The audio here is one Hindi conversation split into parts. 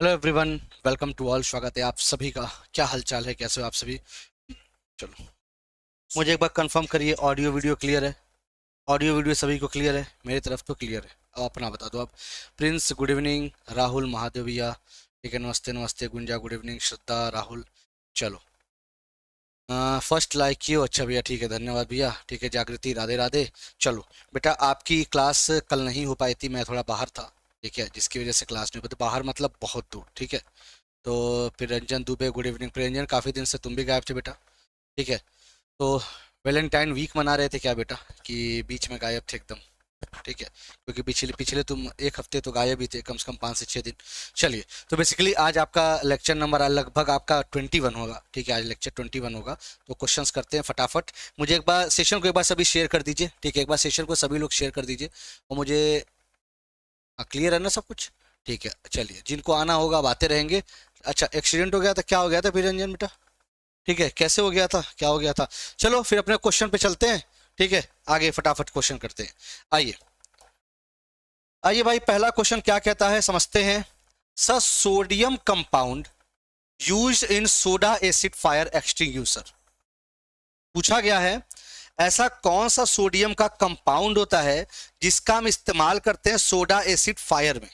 Hello everyone, welcome to all. स्वागत है आप सभी का। क्या हालचाल है, कैसे हो आप सभी? चलो, मुझे एक बार कंफर्म करिए, ऑडियो वीडियो क्लियर है? ऑडियो वीडियो सभी को क्लियर है? मेरी तरफ तो क्लियर है। अब अपना बता दो आप। प्रिंस गुड इवनिंग, राहुल महादेविया ठीक है, नमस्ते नमस्ते। गुंजा गुड इवनिंग, श्रद्धा, राहुल। चलो, फर्स्ट लाइक कियो, अच्छा भैया, ठीक है, धन्यवाद भैया। ठीक है, जागृति, राधे राधे। चलो बेटा, आपकी क्लास कल नहीं हो पाई थी, मैं थोड़ा बाहर था, ठीक है, जिसकी वजह से क्लास नहीं हो पाई। तो बाहर मतलब बहुत दूर, ठीक है। तो फिर रंजन दुबे गुड इवनिंग। प्रियंजन, काफ़ी दिन से तुम भी गायब थे बेटा, ठीक है। तो वैलेंटाइन वीक मना रहे थे क्या बेटा, कि बीच में गायब थे एकदम? ठीक है, क्योंकि पिछले पिछले तुम एक हफ्ते तो गायब ही थे, कम से कम 5 से 6 दिन। चलिए, तो बेसिकली आज आपका लेक्चर नंबर लगभग आपका 21 होगा, ठीक है, आज लेक्चर 21 होगा। तो क्वेश्चंस करते हैं फटाफट। मुझे एक बार सेशन को एक बार सभी शेयर कर दीजिए, ठीक है, एक बार सेशन को सभी लोग शेयर कर दीजिए। और मुझे क्लियर है ना सब कुछ? ठीक है, चलिए, जिनको आना होगा अब आते रहेंगे। अच्छा, एक्सीडेंट हो गया था, क्या हो गया था फिर रंजन बेटा? ठीक है, कैसे हो गया था, क्या हो गया था? चलो फिर अपने क्वेश्चन पे चलते हैं, ठीक है, आगे फटाफट क्वेश्चन करते हैं। आइए आइए भाई, पहला क्वेश्चन क्या कहता है समझते हैं। Sir, sodium compound used in soda acid fire extinguisher. पूछा गया है, ऐसा कौन सा सोडियम का कंपाउंड होता है जिसका हम इस्तेमाल करते हैं सोडा एसिड फायर में,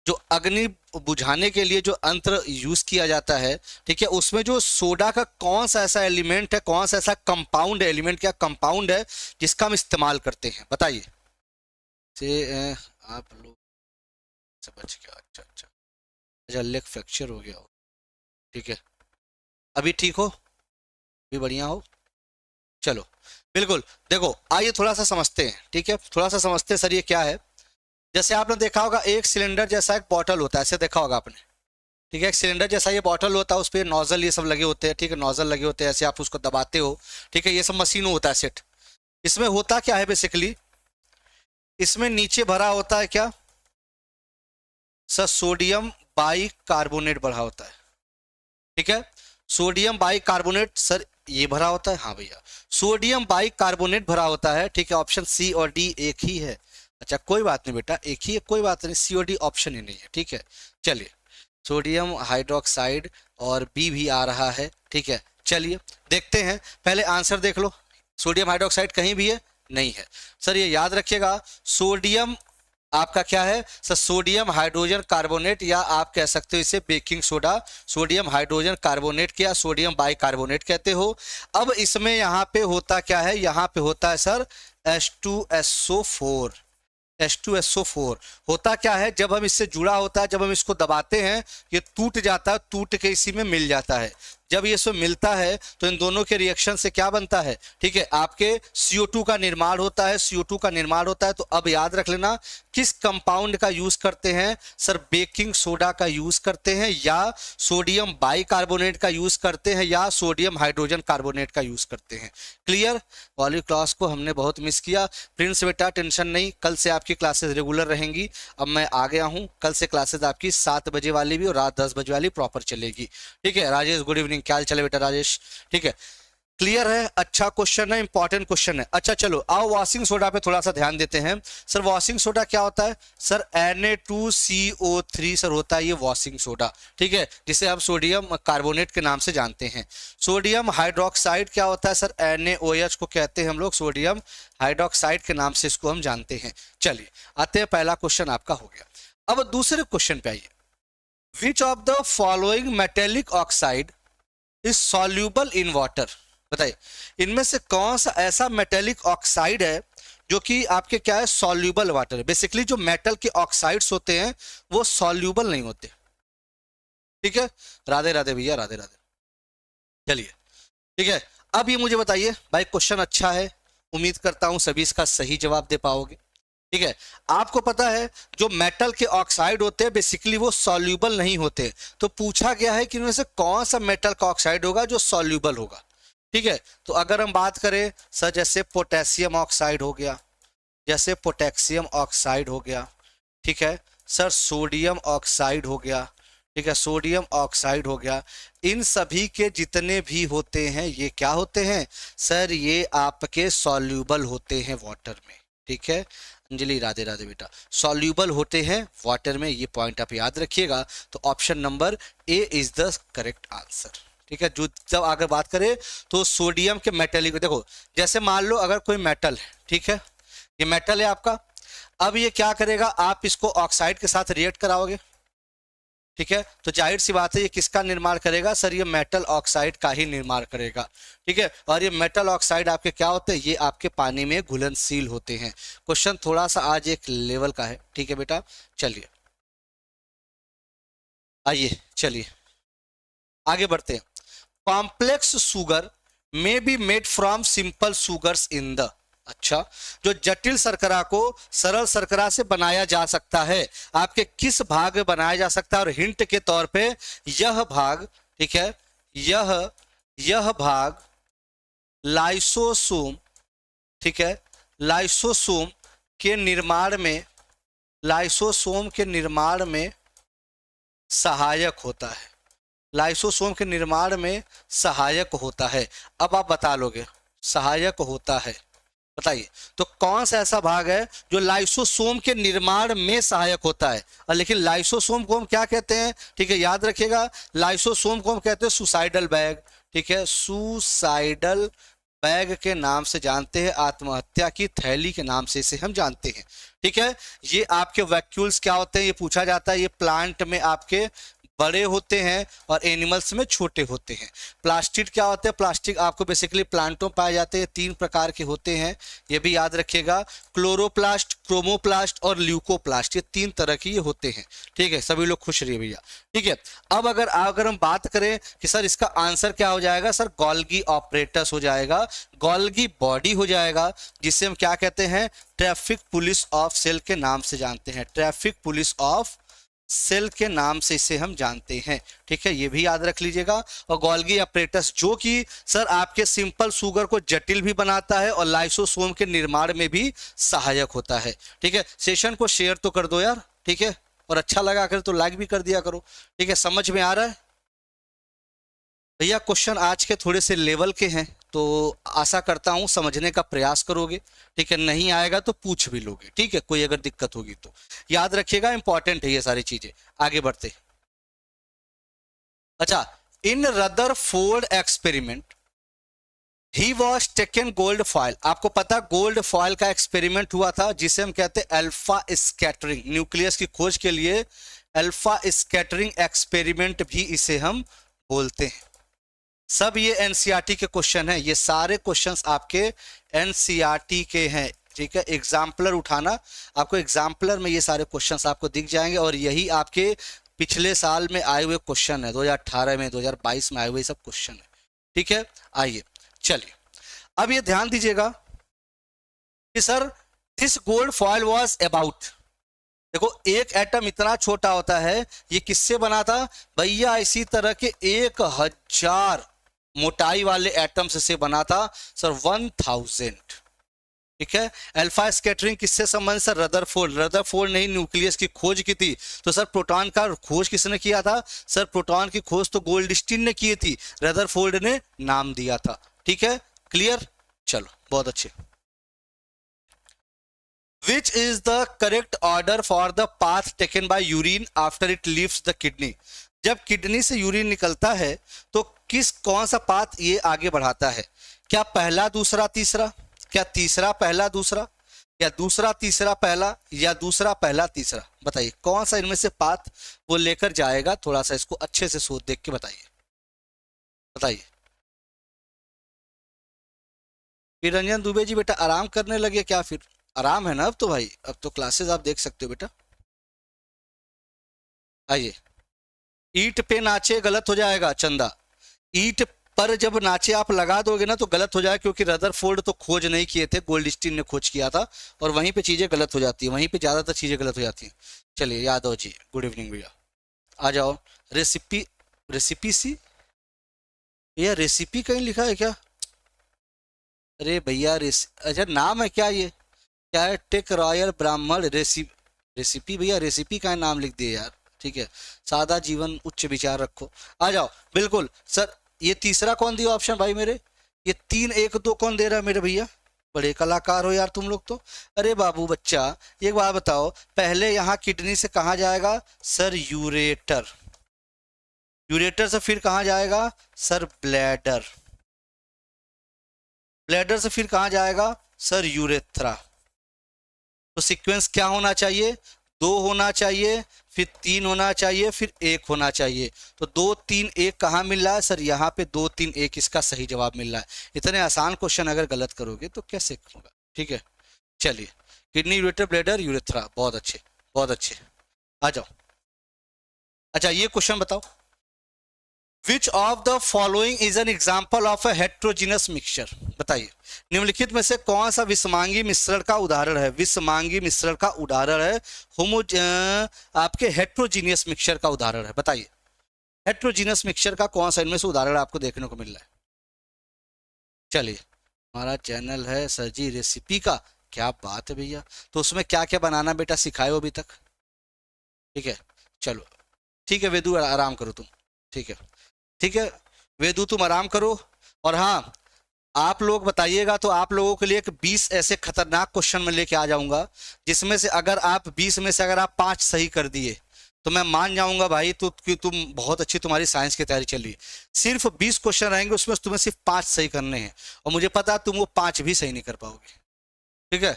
जो अग्नि बुझाने के लिए जो यंत्र यूज किया जाता है, ठीक है, उसमें जो सोडा का कौन सा ऐसा एलिमेंट है, कौन सा ऐसा कंपाउंड है, एलिमेंट क्या कंपाउंड है जिसका हम इस्तेमाल करते हैं, बताइए। से आप लोग से बच गया, अच्छा अच्छा। अच्छा, लेग फ्रैक्चर हो गया हो, ठीक है। अभी ठीक हो? अभी बढ़िया हो? चलो, बिल्कुल। देखो, आइए थोड़ा सा समझते हैं, ठीक है, थोड़ा सा समझते हैं। सर, ये क्या है? जैसे आपने देखा होगा, एक सिलेंडर जैसा एक बॉटल होता है, ऐसे देखा होगा आपने, ठीक है। एक सिलेंडर जैसा ये बॉटल होता है, उस पर नोजल ये सब लगे होते हैं, ठीक है, नोजल लगे होते हैं, ऐसे आप उसको दबाते हो, ठीक है, ये सब मशीनों होता है सेट। इसमें होता क्या है बेसिकली, इसमें नीचे भरा होता है क्या? सर, सोडियम बाई कार्बोनेट भरा होता है, ठीक है। सोडियम बाई कार्बोनेट, सर ये भरा होता है, हाँ भैया, सोडियम बाई कार्बोनेट भरा होता है, ठीक है। ऑप्शन सी और डी एक ही है। अच्छा, कोई बात नहीं बेटा, एक ही है, कोई बात नहीं, सी और डी ऑप्शन ही नहीं है, ठीक है। चलिए, सोडियम हाइड्रोक्साइड और बी भी आ रहा है, ठीक है। चलिए देखते हैं, पहले आंसर देख लो। सोडियम हाइड्रोक्साइड कहीं भी है? नहीं है। सर, ये याद रखिएगा, सोडियम आपका क्या है सर? सोडियम हाइड्रोजन कार्बोनेट, या आप कह सकते हो इसे baking soda. Sodium hydrogen carbonate के या सोडियम बाइकार्बोनेट कहते हो। अब इसमें यहाँ पे होता क्या है, यहाँ पे होता है सर H2SO4। H2SO4 होता क्या है, जब हम इससे जुड़ा होता है, जब हम इसको दबाते हैं, ये टूट जाता है, टूट के इसी में मिल जाता है। जब ये सब मिलता है तो इन दोनों के रिएक्शन से क्या बनता है, ठीक है, आपके CO2 का निर्माण होता है, CO2 का निर्माण होता है। तो अब याद रख लेना, किस कंपाउंड का यूज करते हैं सर? बेकिंग सोडा का यूज करते हैं, या सोडियम बाइकार्बोनेट का यूज करते हैं, या सोडियम हाइड्रोजन कार्बोनेट का यूज करते हैं। क्लियर? वाली क्लास को हमने बहुत मिस किया। प्रिंस बेटा टेंशन नहीं, कल से आपकी क्लासेस रेगुलर रहेंगी। अब मैं आ गया हूँ, कल से क्लासेस आपकी 7 बजे वाली भी और रात 10 बजे वाली प्रॉपर चलेगी, ठीक है। राजेश गुड इवनिंग, क्या हाल चले बेटा राजेश? ठीक है, क्लियर है, अच्छा क्वेश्चन है, इंपॉर्टेंट क्वेश्चन है। अच्छा चलो, आओ वॉशिंग सोडा पे थोड़ा सा ध्यान देते हैं। सर, वॉशिंग सोडा क्या होता है सर? Na2CO3 सर होता है ये वॉशिंग सोडा, ठीक है, जिसे हम सोडियम कार्बोनेट के नाम से जानते हैं। सोडियम हाइड्रोक्साइड क्या होता है सर? NaOH को कहते हैं हम लोग, सोडियम हाइड्रोक्साइड के नाम से इसको हम जानते हैं। चलिए आते हैं, पहला क्वेश्चन आपका हो गया। अब दूसरे क्वेश्चन पे आइए। Which of the following metallic oxide is soluble in water? बताइए, इनमें से कौन सा ऐसा मेटेलिक ऑक्साइड है जो कि आपके क्या है, सॉल्यूबल वाटर है। बेसिकली जो मेटल के ऑक्साइड्स होते हैं वो सॉल्यूबल नहीं होते, ठीक है। राधे राधे भैया, राधे राधे। चलिए, ठीक है, अब ये मुझे बताइए भाई, क्वेश्चन अच्छा है, उम्मीद करता हूं सभी इसका सही जवाब दे पाओगे, ठीक है। आपको पता है, जो मेटल के ऑक्साइड होते हैं बेसिकली वो सॉल्यूबल नहीं होते। तो पूछा गया है कि इनमें से कौन सा मेटल का ऑक्साइड होगा जो सॉल्यूबल होगा, ठीक है। तो अगर हम बात करें सर, जैसे पोटेशियम ऑक्साइड हो गया, जैसे पोटेशियम ऑक्साइड हो गया, ठीक है सर, सोडियम ऑक्साइड हो गया, ठीक है, सोडियम ऑक्साइड हो गया, इन सभी के जितने भी होते हैं ये क्या होते हैं सर? ये आपके सॉल्यूबल होते हैं वाटर में, ठीक है। अंजलि राधे राधे बेटा। सॉल्यूबल होते हैं वाटर में, ये पॉइंट आप याद रखिएगा। तो option number A is the correct answer. ठीक है, जो जब अगर बात करें तो सोडियम के मेटेलिक, देखो जैसे मान लो अगर कोई मेटल है, ठीक है, ये मेटल है आपका, अब ये क्या करेगा, आप इसको ऑक्साइड के साथ रिएक्ट कराओगे, ठीक है, तो जाहिर सी बात है ये किसका निर्माण करेगा सर, ये मेटल ऑक्साइड का ही निर्माण करेगा। ठीक है, और ये मेटल ऑक्साइड आपके क्या होते हैं, ये आपके पानी में घुलनशील होते हैं। क्वेश्चन थोड़ा सा आज एक लेवल का है, ठीक है बेटा। चलिए आइए, चलिए आगे बढ़ते हैं। Complex sugar may be made from simple sugars in the, अच्छा, जो जटिल शर्करा को सरल शर्करा से बनाया जा सकता है, आपके किस भाग में बनाया जा सकता है, और हिंट के तौर पे यह भाग, ठीक है, यह भाग लाइसोसोम, ठीक है, लाइसोसोम के निर्माण में, लाइसोसोम के निर्माण में सहायक होता है, लाइसोसोम के निर्माण में सहायक होता है। अब आप बता लोगे सहायक होता है, बताइए तो कौन सा ऐसा भाग है जो लाइसोसोम के निर्माण में सहायक होता है। और लेकिन लाइसोसोम को हम क्या कहते हैं, ठीक है, याद रखिएगा, लाइसोसोम को हम कहते हैं सुसाइडल बैग, ठीक है, सुसाइडल बैग के नाम से जानते हैं, आत्महत्या की थैली के नाम से इसे हम जानते हैं। ठीक है, ये आपके वैक्यूल्स क्या होते हैं, ये पूछा जाता है, ये प्लांट में आपके बड़े होते हैं और एनिमल्स में छोटे होते हैं। प्लास्टिड क्या होते हैं, प्लास्टिक आपको बेसिकली प्लांटों पाए जाते हैं, 3 प्रकार के होते हैं, ये भी याद रखिएगा, क्लोरोप्लास्ट, क्रोमोप्लास्ट और ल्यूकोप्लास्ट, ये 3 तरह की ये होते हैं। ठीक है, सभी लोग खुश रहिए भैया। ठीक है, अब अगर हम बात करें कि सर इसका आंसर क्या हो जाएगा, सर गोल्गी ऑपरेटस हो जाएगा, गोल्गी बॉडी हो जाएगा, जिसे हम क्या कहते हैं, ट्रैफिक पुलिस ऑफ सेल के नाम से जानते हैं, ट्रैफिक पुलिस ऑफ सेल के नाम से इसे हम जानते हैं। ठीक है, ये भी याद रख लीजिएगा। और गोल्गी अपरेटस जो कि सर आपके सिंपल शुगर को जटिल भी बनाता है और लाइसोसोम के निर्माण में भी सहायक होता है। ठीक है, सेशन को शेयर तो कर दो यार, ठीक है, और अच्छा लगा कर तो लाइक भी कर दिया करो। ठीक है, समझ में आ रहा है भैया। क्वेश्चन आज के थोड़े से लेवल के हैं, तो आशा करता हूं समझने का प्रयास करोगे। ठीक है, नहीं आएगा तो पूछ भी लोगे, ठीक है, कोई अगर दिक्कत होगी तो याद रखिएगा, इंपॉर्टेंट है ये सारी चीजें। आगे बढ़ते। अच्छा, in Rutherford experiment he was taken gold foil, आपको पता गोल्ड फॉयल का एक्सपेरिमेंट हुआ था, जिसे हम कहते हैं अल्फा स्कैटरिंग, न्यूक्लियस की खोज के लिए अल्फा स्कैटरिंग एक्सपेरिमेंट भी इसे हम बोलते हैं। सब ये एनसीईआरटी के क्वेश्चन हैं, ये सारे क्वेश्चंस आपके एनसीईआरटी के हैं। ठीक है, एग्जाम्पलर उठाना, आपको एग्जाम्पलर में ये सारे क्वेश्चंस आपको दिख जाएंगे, और यही आपके पिछले साल में आए हुए क्वेश्चन है, 2018 में, 2022 में आए हुए सब क्वेश्चन है। ठीक है, आइए चलिए, अब ये ध्यान दीजिएगा कि sir this gold foil was about, देखो एक एटम इतना छोटा होता है, ये किससे बना था भैया, इसी तरह के 1000 मोटाई वाले एटम्स से बना था सर, 1000। ठीक है, अल्फा स्कैटरिंग किससे संबंधित सर, रदरफोर्ड, रदरफोर्ड ने ही न्यूक्लियस की खोज की थी। तो सर प्रोटॉन का खोज किसने किया था, सर प्रोटॉन की खोज तो गोल्डस्टीन ने की थी, रदरफोर्ड ने नाम दिया था। ठीक है, क्लियर, चलो बहुत अच्छे। Which is the correct order for the path taken by urine after it leaves the kidney? जब किडनी से यूरिन निकलता है तो कौन सा पाथ ये आगे बढ़ाता है, क्या पहला दूसरा तीसरा, क्या तीसरा पहला दूसरा, या दूसरा तीसरा पहला, या दूसरा पहला तीसरा, बताइए कौन सा इनमें से पाथ वो लेकर जाएगा। थोड़ा सा इसको अच्छे से सोच देख के बताइए, बताइए। फिर रंजन दुबे जी बेटा आराम करने लगे क्या, फिर आराम है ना अब तो भाई, अब तो क्लासेस आप देख सकते हो बेटा। आइए, ईट पे नाचे गलत हो जाएगा चंदा, ईट पर जब नाचे आप लगा दोगे ना तो गलत हो जाएगा, क्योंकि रदरफोर्ड तो खोज नहीं किए थे, गोल्डस्टीन ने खोज किया था, और वहीं पे चीजें गलत हो जाती है, वहीं पे ज्यादातर चीजें गलत हो जाती हैं। चलिए यादव जी गुड इवनिंग भैया, आ जाओ। रेसिपी, रेसिपी सी, भैया रेसिपी कहीं लिखा है क्या, अरे भैया अच्छा नाम है क्या ये, क्या है, टेक रॉयल ब्राह्मण रेसिपी भैया, रेसिपी का नाम लिख दिए यार। ठीक है, सादा जीवन उच्च विचार रखो, आ जाओ। बिल्कुल सर, ये तीसरा कौन दिया ऑप्शन भाई मेरे, ये 3 1 2 कौन दे रहा है मेरे भैया, बड़े कलाकार हो यार तुम लोग तो। अरे बाबू बच्चा, एक बात बताओ, पहले यहाँ किडनी से कहाँ जाएगा सर? यूरेटर। यूरेटर से फिर कहाँ जाएगा सर? ब्लैडर। ब्लैडर से फिर कहाँ जाएगा सर? यूरेथ्रा। तो सीक्वेंस क्या होना चाहिए? 2 होना चाहिए, फिर 3 होना चाहिए, फिर 1 होना चाहिए। तो 2 3 1 कहाँ मिल रहा है सर? यहाँ पे 2 3 1 इसका सही जवाब मिल रहा है। इतने आसान क्वेश्चन अगर गलत करोगे तो कैसे होगा? ठीक है, चलिए। किडनी, यूरेटर, ब्लैडर, यूरेथ्रा, बहुत अच्छे, बहुत अच्छे। आ जाओ। अच्छा, ये क्वेश्चन बताओ, which of the following is an example of a heterogeneous mixture? बताइए, निम्नलिखित में से कौन सा विषमांगी मिश्रण का उदाहरण है? विषमांगी मिश्रण का उदाहरण है, आपके हेट्रोजीनियस मिक्सचर का उदाहरण है। बताइए, हेट्रोजीनस मिक्सचर का कौन सा इनमें से उदाहरण आपको देखने को मिल रहा है? चलिए, हमारा चैनल है सर जी रेसिपी का, क्या बात है भैया। तो उसमें क्या क्या बनाना बेटा सिखाए हो अभी तक? ठीक है, चलो ठीक है वेदू, आराम करो तुम। ठीक है, ठीक है वेदू, तुम आराम करो। और हाँ, आप लोग बताइएगा तो आप लोगों के लिए एक 20 ऐसे खतरनाक क्वेश्चन में लेके आ जाऊंगा, जिसमें से अगर आप 20 में से अगर आप 5 सही कर दिए तो मैं मान जाऊंगा भाई तो कि तुम बहुत अच्छी, तुम्हारी साइंस की तैयारी चल रही है। सिर्फ 20 क्वेश्चन रहेंगे, उसमें तुम्हें सिर्फ 5 सही करने हैं, और मुझे पता है तुम वो 5 भी सही नहीं कर पाओगे। ठीक है,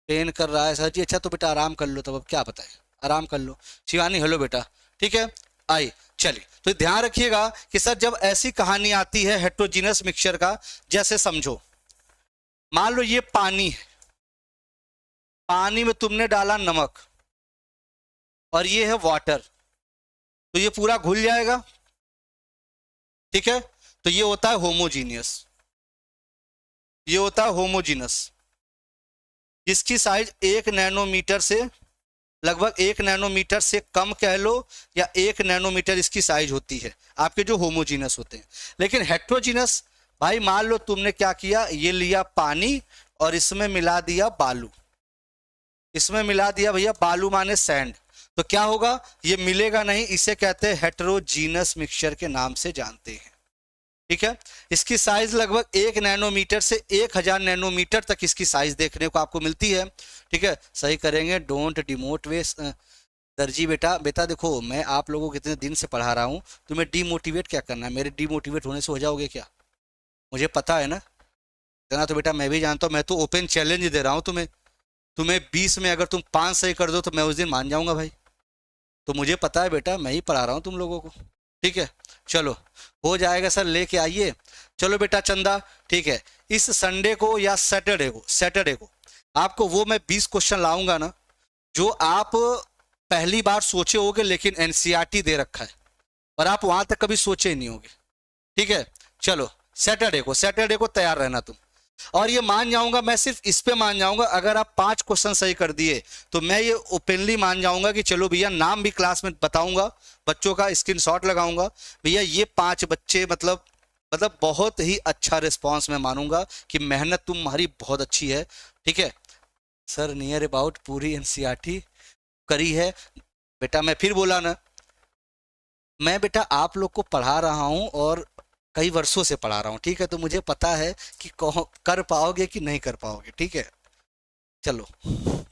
पेन कर रहा है सर जी। अच्छा तो बेटा आराम कर लो, तब अब क्या बताएं, आराम कर लो। शिवानी हेलो बेटा, ठीक है आई। चलिए, तो ध्यान रखिएगा कि सर जब ऐसी कहानी आती है हेट्रोजीनस मिक्सचर का, जैसे समझो मान लो ये पानी है, पानी में तुमने डाला नमक और ये है वाटर, तो ये पूरा घुल जाएगा। ठीक है, तो ये होता है होमोजीनियस, ये होता है होमोजीनस। इसकी साइज 1 नैनोमीटर से लगभग 1 नैनोमीटर से कम कह लो, या 1 नैनोमीटर इसकी साइज होती है, आपके जो होमोजीनस होते हैं। लेकिन हेट्रोजीनस, भाई मान लो तुमने क्या किया, ये लिया पानी और इसमें मिला दिया बालू, इसमें मिला दिया भैया बालू माने सैंड, तो क्या होगा? ये मिलेगा नहीं, इसे कहते हैं हेट्रोजीनस मिक्सचर के नाम से जानते हैं। ठीक है, इसकी साइज लगभग 1 नैनोमीटर से 1000 नैनोमीटर तक इसकी साइज देखने को आपको मिलती है। ठीक है, सही करेंगे, डोंट डिमोट वे दर्जी बेटा। बेटा देखो, मैं आप लोगों को कितने दिन से पढ़ा रहा हूँ, तुम्हें डीमोटिवेट क्या करना है? मेरे डीमोटिवेट होने से हो जाओगे क्या? मुझे पता है ना, इतना तो बेटा मैं भी जानता हूँ। मैं तो ओपन चैलेंज दे रहा हूँ तुम्हें, तुम्हें 20 में अगर तुम 5 सही कर दो तो मैं उस दिन मान जाऊंगा भाई। तो मुझे पता है बेटा, मैं ही पढ़ा रहा हूँ तुम लोगों को। ठीक है, चलो हो जाएगा सर, लेके आइए। चलो बेटा चंदा, ठीक है, इस संडे को या सैटरडे को आपको वो मैं 20 क्वेश्चन लाऊंगा ना, जो आप पहली बार सोचे होगे, लेकिन एनसीईआरटी दे रखा है और आप वहां तक कभी सोचे ही नहीं होगे। ठीक है, चलो सैटरडे को तैयार रहना तुम। और ये मान जाऊंगा, मैं सिर्फ इस पे मान जाऊंगा, अगर आप 5 क्वेश्चन सही कर दिए तो मैं ये ओपनली मान जाऊंगा कि चलो भैया, नाम भी क्लास में बताऊंगा, बच्चों का स्क्रीनशॉट लगाऊंगा, भैया ये 5 बच्चे मतलब बहुत ही अच्छा रिस्पांस मैं मानूंगा कि मेहनत तुम्हारी बहुत अच्छी है। ठीक है सर, नियर अबाउट पूरी एनसीईआरटी करी है बेटा। मैं फिर बोला ना, मैं बेटा आप लोग को पढ़ा रहा हूं और कई वर्षों से पढ़ा रहा हूँ। ठीक है, तो मुझे पता है कि कर पाओगे कि नहीं कर पाओगे। ठीक है, चलो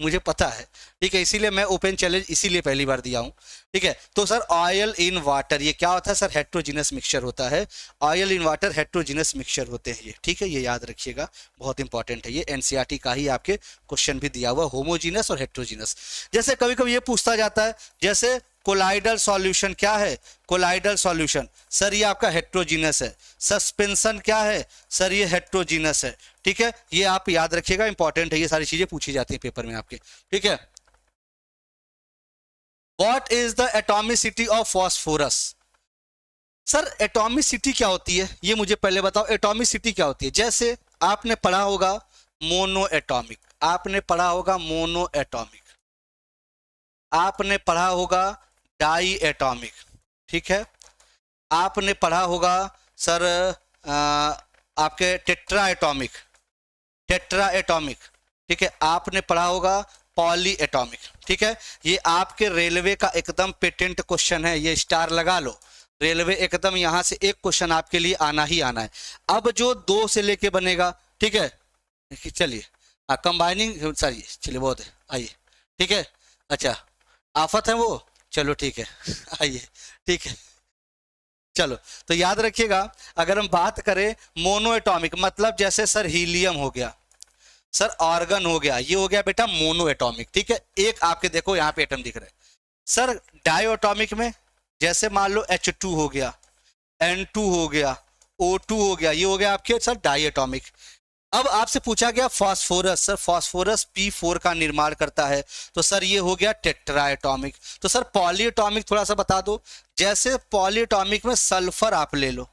मुझे पता है। ठीक है, इसीलिए मैं ओपन चैलेंज इसीलिए पहली बार दिया हूँ। ठीक है, तो सर ऑयल इन वाटर ये क्या होता है सर? हेट्रोजीनस मिक्सचर होता है। Oil in water heterogeneous mixture होते हैं ये। ठीक है, ये याद रखिएगा, बहुत इंपॉर्टेंट है ये, एनसीईआरटी का ही आपके क्वेश्चन भी दिया हुआ, होमोजीनस और हेट्रोजीनस। जैसे कभी कभी ये पूछता जाता है, जैसे कोलाइडल सॉल्यूशन क्या है? कोलाइडल सॉल्यूशन सर ये आपका हेट्रोजीनस है। सस्पेंशन क्या है सर? ये हेट्रोजीनस है। ठीक है, ये आप याद रखिएगा, इंपॉर्टेंट है, ये सारी चीजें पूछी जाती हैं पेपर में आपके। ठीक है, what is the atomicity of phosphorus? Sir atomicity क्या होती है ये मुझे पहले बताओ, एटॉमिसिटी क्या होती है? जैसे आपने पढ़ा होगा मोनो एटॉमिक, आपने पढ़ा होगा मोनो एटॉमिक, आपने पढ़ा होगा डाई एटॉमिक। ठीक है, आपने पढ़ा होगा सर आपके टेट्रा एटॉमिक, टेट्रा एटॉमिक। ठीक है, आपने पढ़ा होगा पॉली एटॉमिक। ठीक है, ये आपके रेलवे का एकदम पेटेंट क्वेश्चन है, ये स्टार लगा लो। रेलवे एकदम यहां से एक क्वेश्चन आपके लिए आना ही आना है। अब जो 2 से लेके बनेगा, ठीक है, चलिए, कंबाइनिंग, सॉरी चलिए बहुत है, आइए ठीक है। अच्छा, आफत है वो, चलो ठीक है आइए ठीक है। चलो, तो याद रखिएगा, अगर हम बात करें मोनो एटॉमिक, मतलब जैसे सर हीलियम हो गया, सर ऑर्गन हो गया, ये हो गया बेटा मोनो एटॉमिक, ठीक है। एक आपके देखो यहाँ पे एटम दिख रहा है। सर डाई एटॉमिक में जैसे मान लो H2 हो गया, N2 हो गया, O2 हो गया, ये हो गया आपके सर डाई एटॉमिक। अब आपसे पूछा गया फास्फोरस, सर फास्फोरस P4 का निर्माण करता है, तो सर ये हो गया टेट्रा एटॉमिक। तो सर पॉली एटॉमिक थोड़ा सा बता दो, जैसे पॉली एटॉमिक में सल्फर आप ले लो,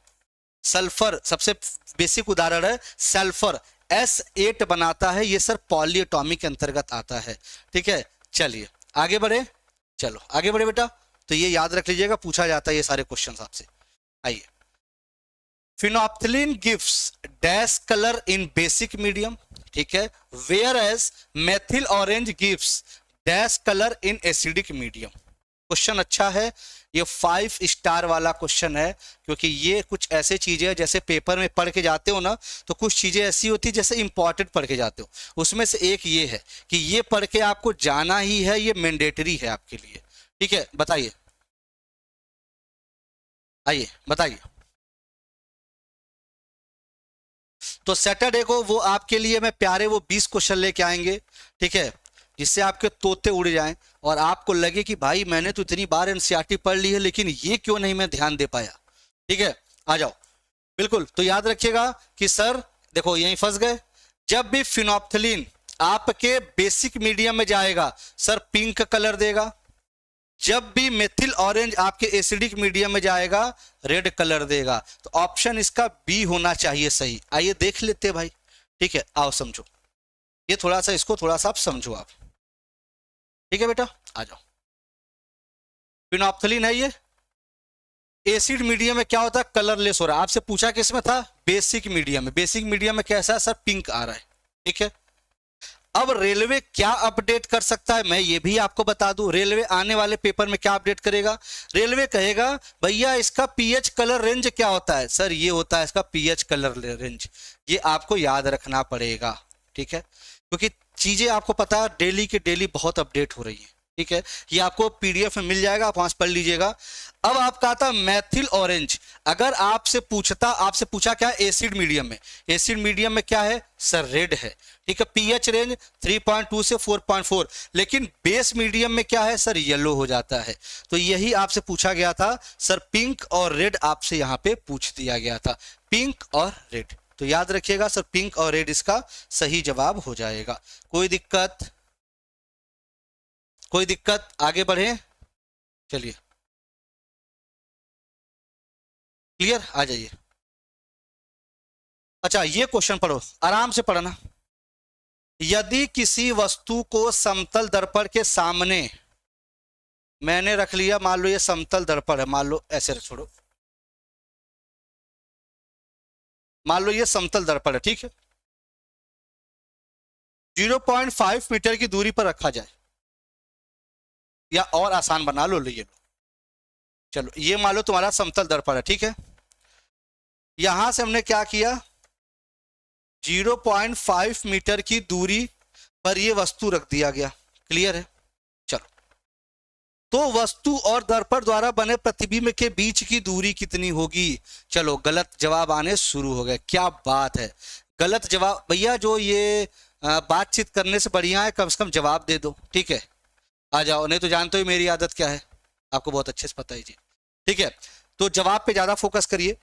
सल्फर सबसे बेसिक उदाहरण है, सल्फर S8 बनाता है, ये सर पॉली एटॉमिक के अंतर्गत आता है, ठीक है। चलिए आगे बढ़े, चलो आगे बढ़े बेटा। तो ये याद रख लीजिएगा, पूछा जाता है ये सारे क्वेश्चन आपसे। आइए, phenolphthalein gives dash colour in basic medium, ठीक है, whereas methyl orange gives dash colour in acidic medium. Question अच्छा है, ये 5 स्टार वाला क्वेश्चन है, क्योंकि ये कुछ ऐसे चीजें हैं जैसे पेपर में पढ़ के जाते हो ना, तो कुछ चीजें ऐसी होती है जैसे इंपॉर्टेंट पढ़ के जाते हो, उसमें से एक ये है कि ये पढ़ के आपको जाना ही है, ये मैंडेटरी है आपके लिए, ठीक है। बताइए, आइए बताइए। तो सैटरडे को वो आपके लिए मैं प्यारे वो 20 क्वेश्चन लेके आएंगे, ठीक है, जिससे आपके तोते उड़ जाएं और आपको लगे कि भाई मैंने तो इतनी बार एनसीईआरटी पढ़ ली है, लेकिन ये क्यों नहीं मैं ध्यान दे पाया, ठीक है। आ जाओ, बिल्कुल। तो याद रखिएगा कि सर देखो यहीं फंस गए, जब भी फिनोप्थिलीन आपके बेसिक मीडियम में जाएगा सर पिंक कलर देगा, जब भी मेथिल ऑरेंज आपके एसिडिक मीडियम में जाएगा रेड कलर देगा। तो ऑप्शन इसका बी होना चाहिए सही। आइए देख लेते हैं भाई, ठीक है, आओ समझो, ये थोड़ा सा इसको थोड़ा सा आप समझो आप, ठीक है बेटा। आ जाओ, फिनोप्थिलीन है ये, एसिड मीडियम में क्या होता है, कलरलेस हो रहा है। आपसे पूछा किस में था, बेसिक मीडियम में। बेसिक मीडियम में कैसा है सर, पिंक आ रहा है, ठीक है। अब रेलवे क्या अपडेट कर सकता है, मैं ये भी आपको बता दूं, रेलवे आने वाले पेपर में क्या अपडेट करेगा, रेलवे कहेगा भैया इसका पीएच कलर रेंज क्या होता है, सर ये होता है इसका पीएच कलर रेंज। ये आपको याद रखना पड़ेगा, ठीक है, क्योंकि चीजें आपको पता है डेली के डेली बहुत अपडेट हो रही है, ठीक है। ये आपको पीडीएफ में मिल जाएगा, आप वहां से पढ़ लीजिएगा। अब आपका था मैथिल ऑरेंज, अगर आपसे पूछा क्या एसिड मीडियम में, एसिड मीडियम में क्या है सर रेड है, ठीक है, पीएच रेंज 3.2 से 4.4, लेकिन बेस मीडियम में क्या है सर येलो हो जाता है। तो यही आपसे पूछा गया था सर, पिंक और रेड आपसे यहाँ पे पूछ दिया गया था, पिंक और रेड। तो याद रखिएगा सर पिंक और रेड इसका सही जवाब हो जाएगा। कोई दिक्कत, कोई दिक्कत, आगे बढ़े, चलिए क्लियर, आ जाइए। अच्छा ये क्वेश्चन पढ़ो, आराम से पढ़ना। यदि किसी वस्तु को समतल दर्पण के सामने, मैंने रख लिया, मान लो ये समतल दर्पण है, मान लो ऐसे छोड़ो, मान लो ये समतल दर्पण है, ठीक है, 0.5 मीटर की दूरी पर रखा जाए, या और आसान बना लो, ये लो, चलो ये मान लो तुम्हारा समतल दर्पण है, ठीक है। यहां से हमने क्या किया, 0.5 मीटर की दूरी पर ये वस्तु रख दिया गया, क्लियर है। चलो, तो वस्तु और दर्पण द्वारा बने प्रतिबिंब के बीच की दूरी कितनी होगी। चलो गलत जवाब आने शुरू हो गए, क्या बात है, गलत जवाब भैया, जो ये बातचीत करने से बढ़िया है कम से कम जवाब दे दो, ठीक है। आ जाओ, नहीं तो जानते हो मेरी आदत क्या है, आपको बहुत अच्छे से पता ही जी, ठीक है। तो जवाब पे ज्यादा फोकस करिए।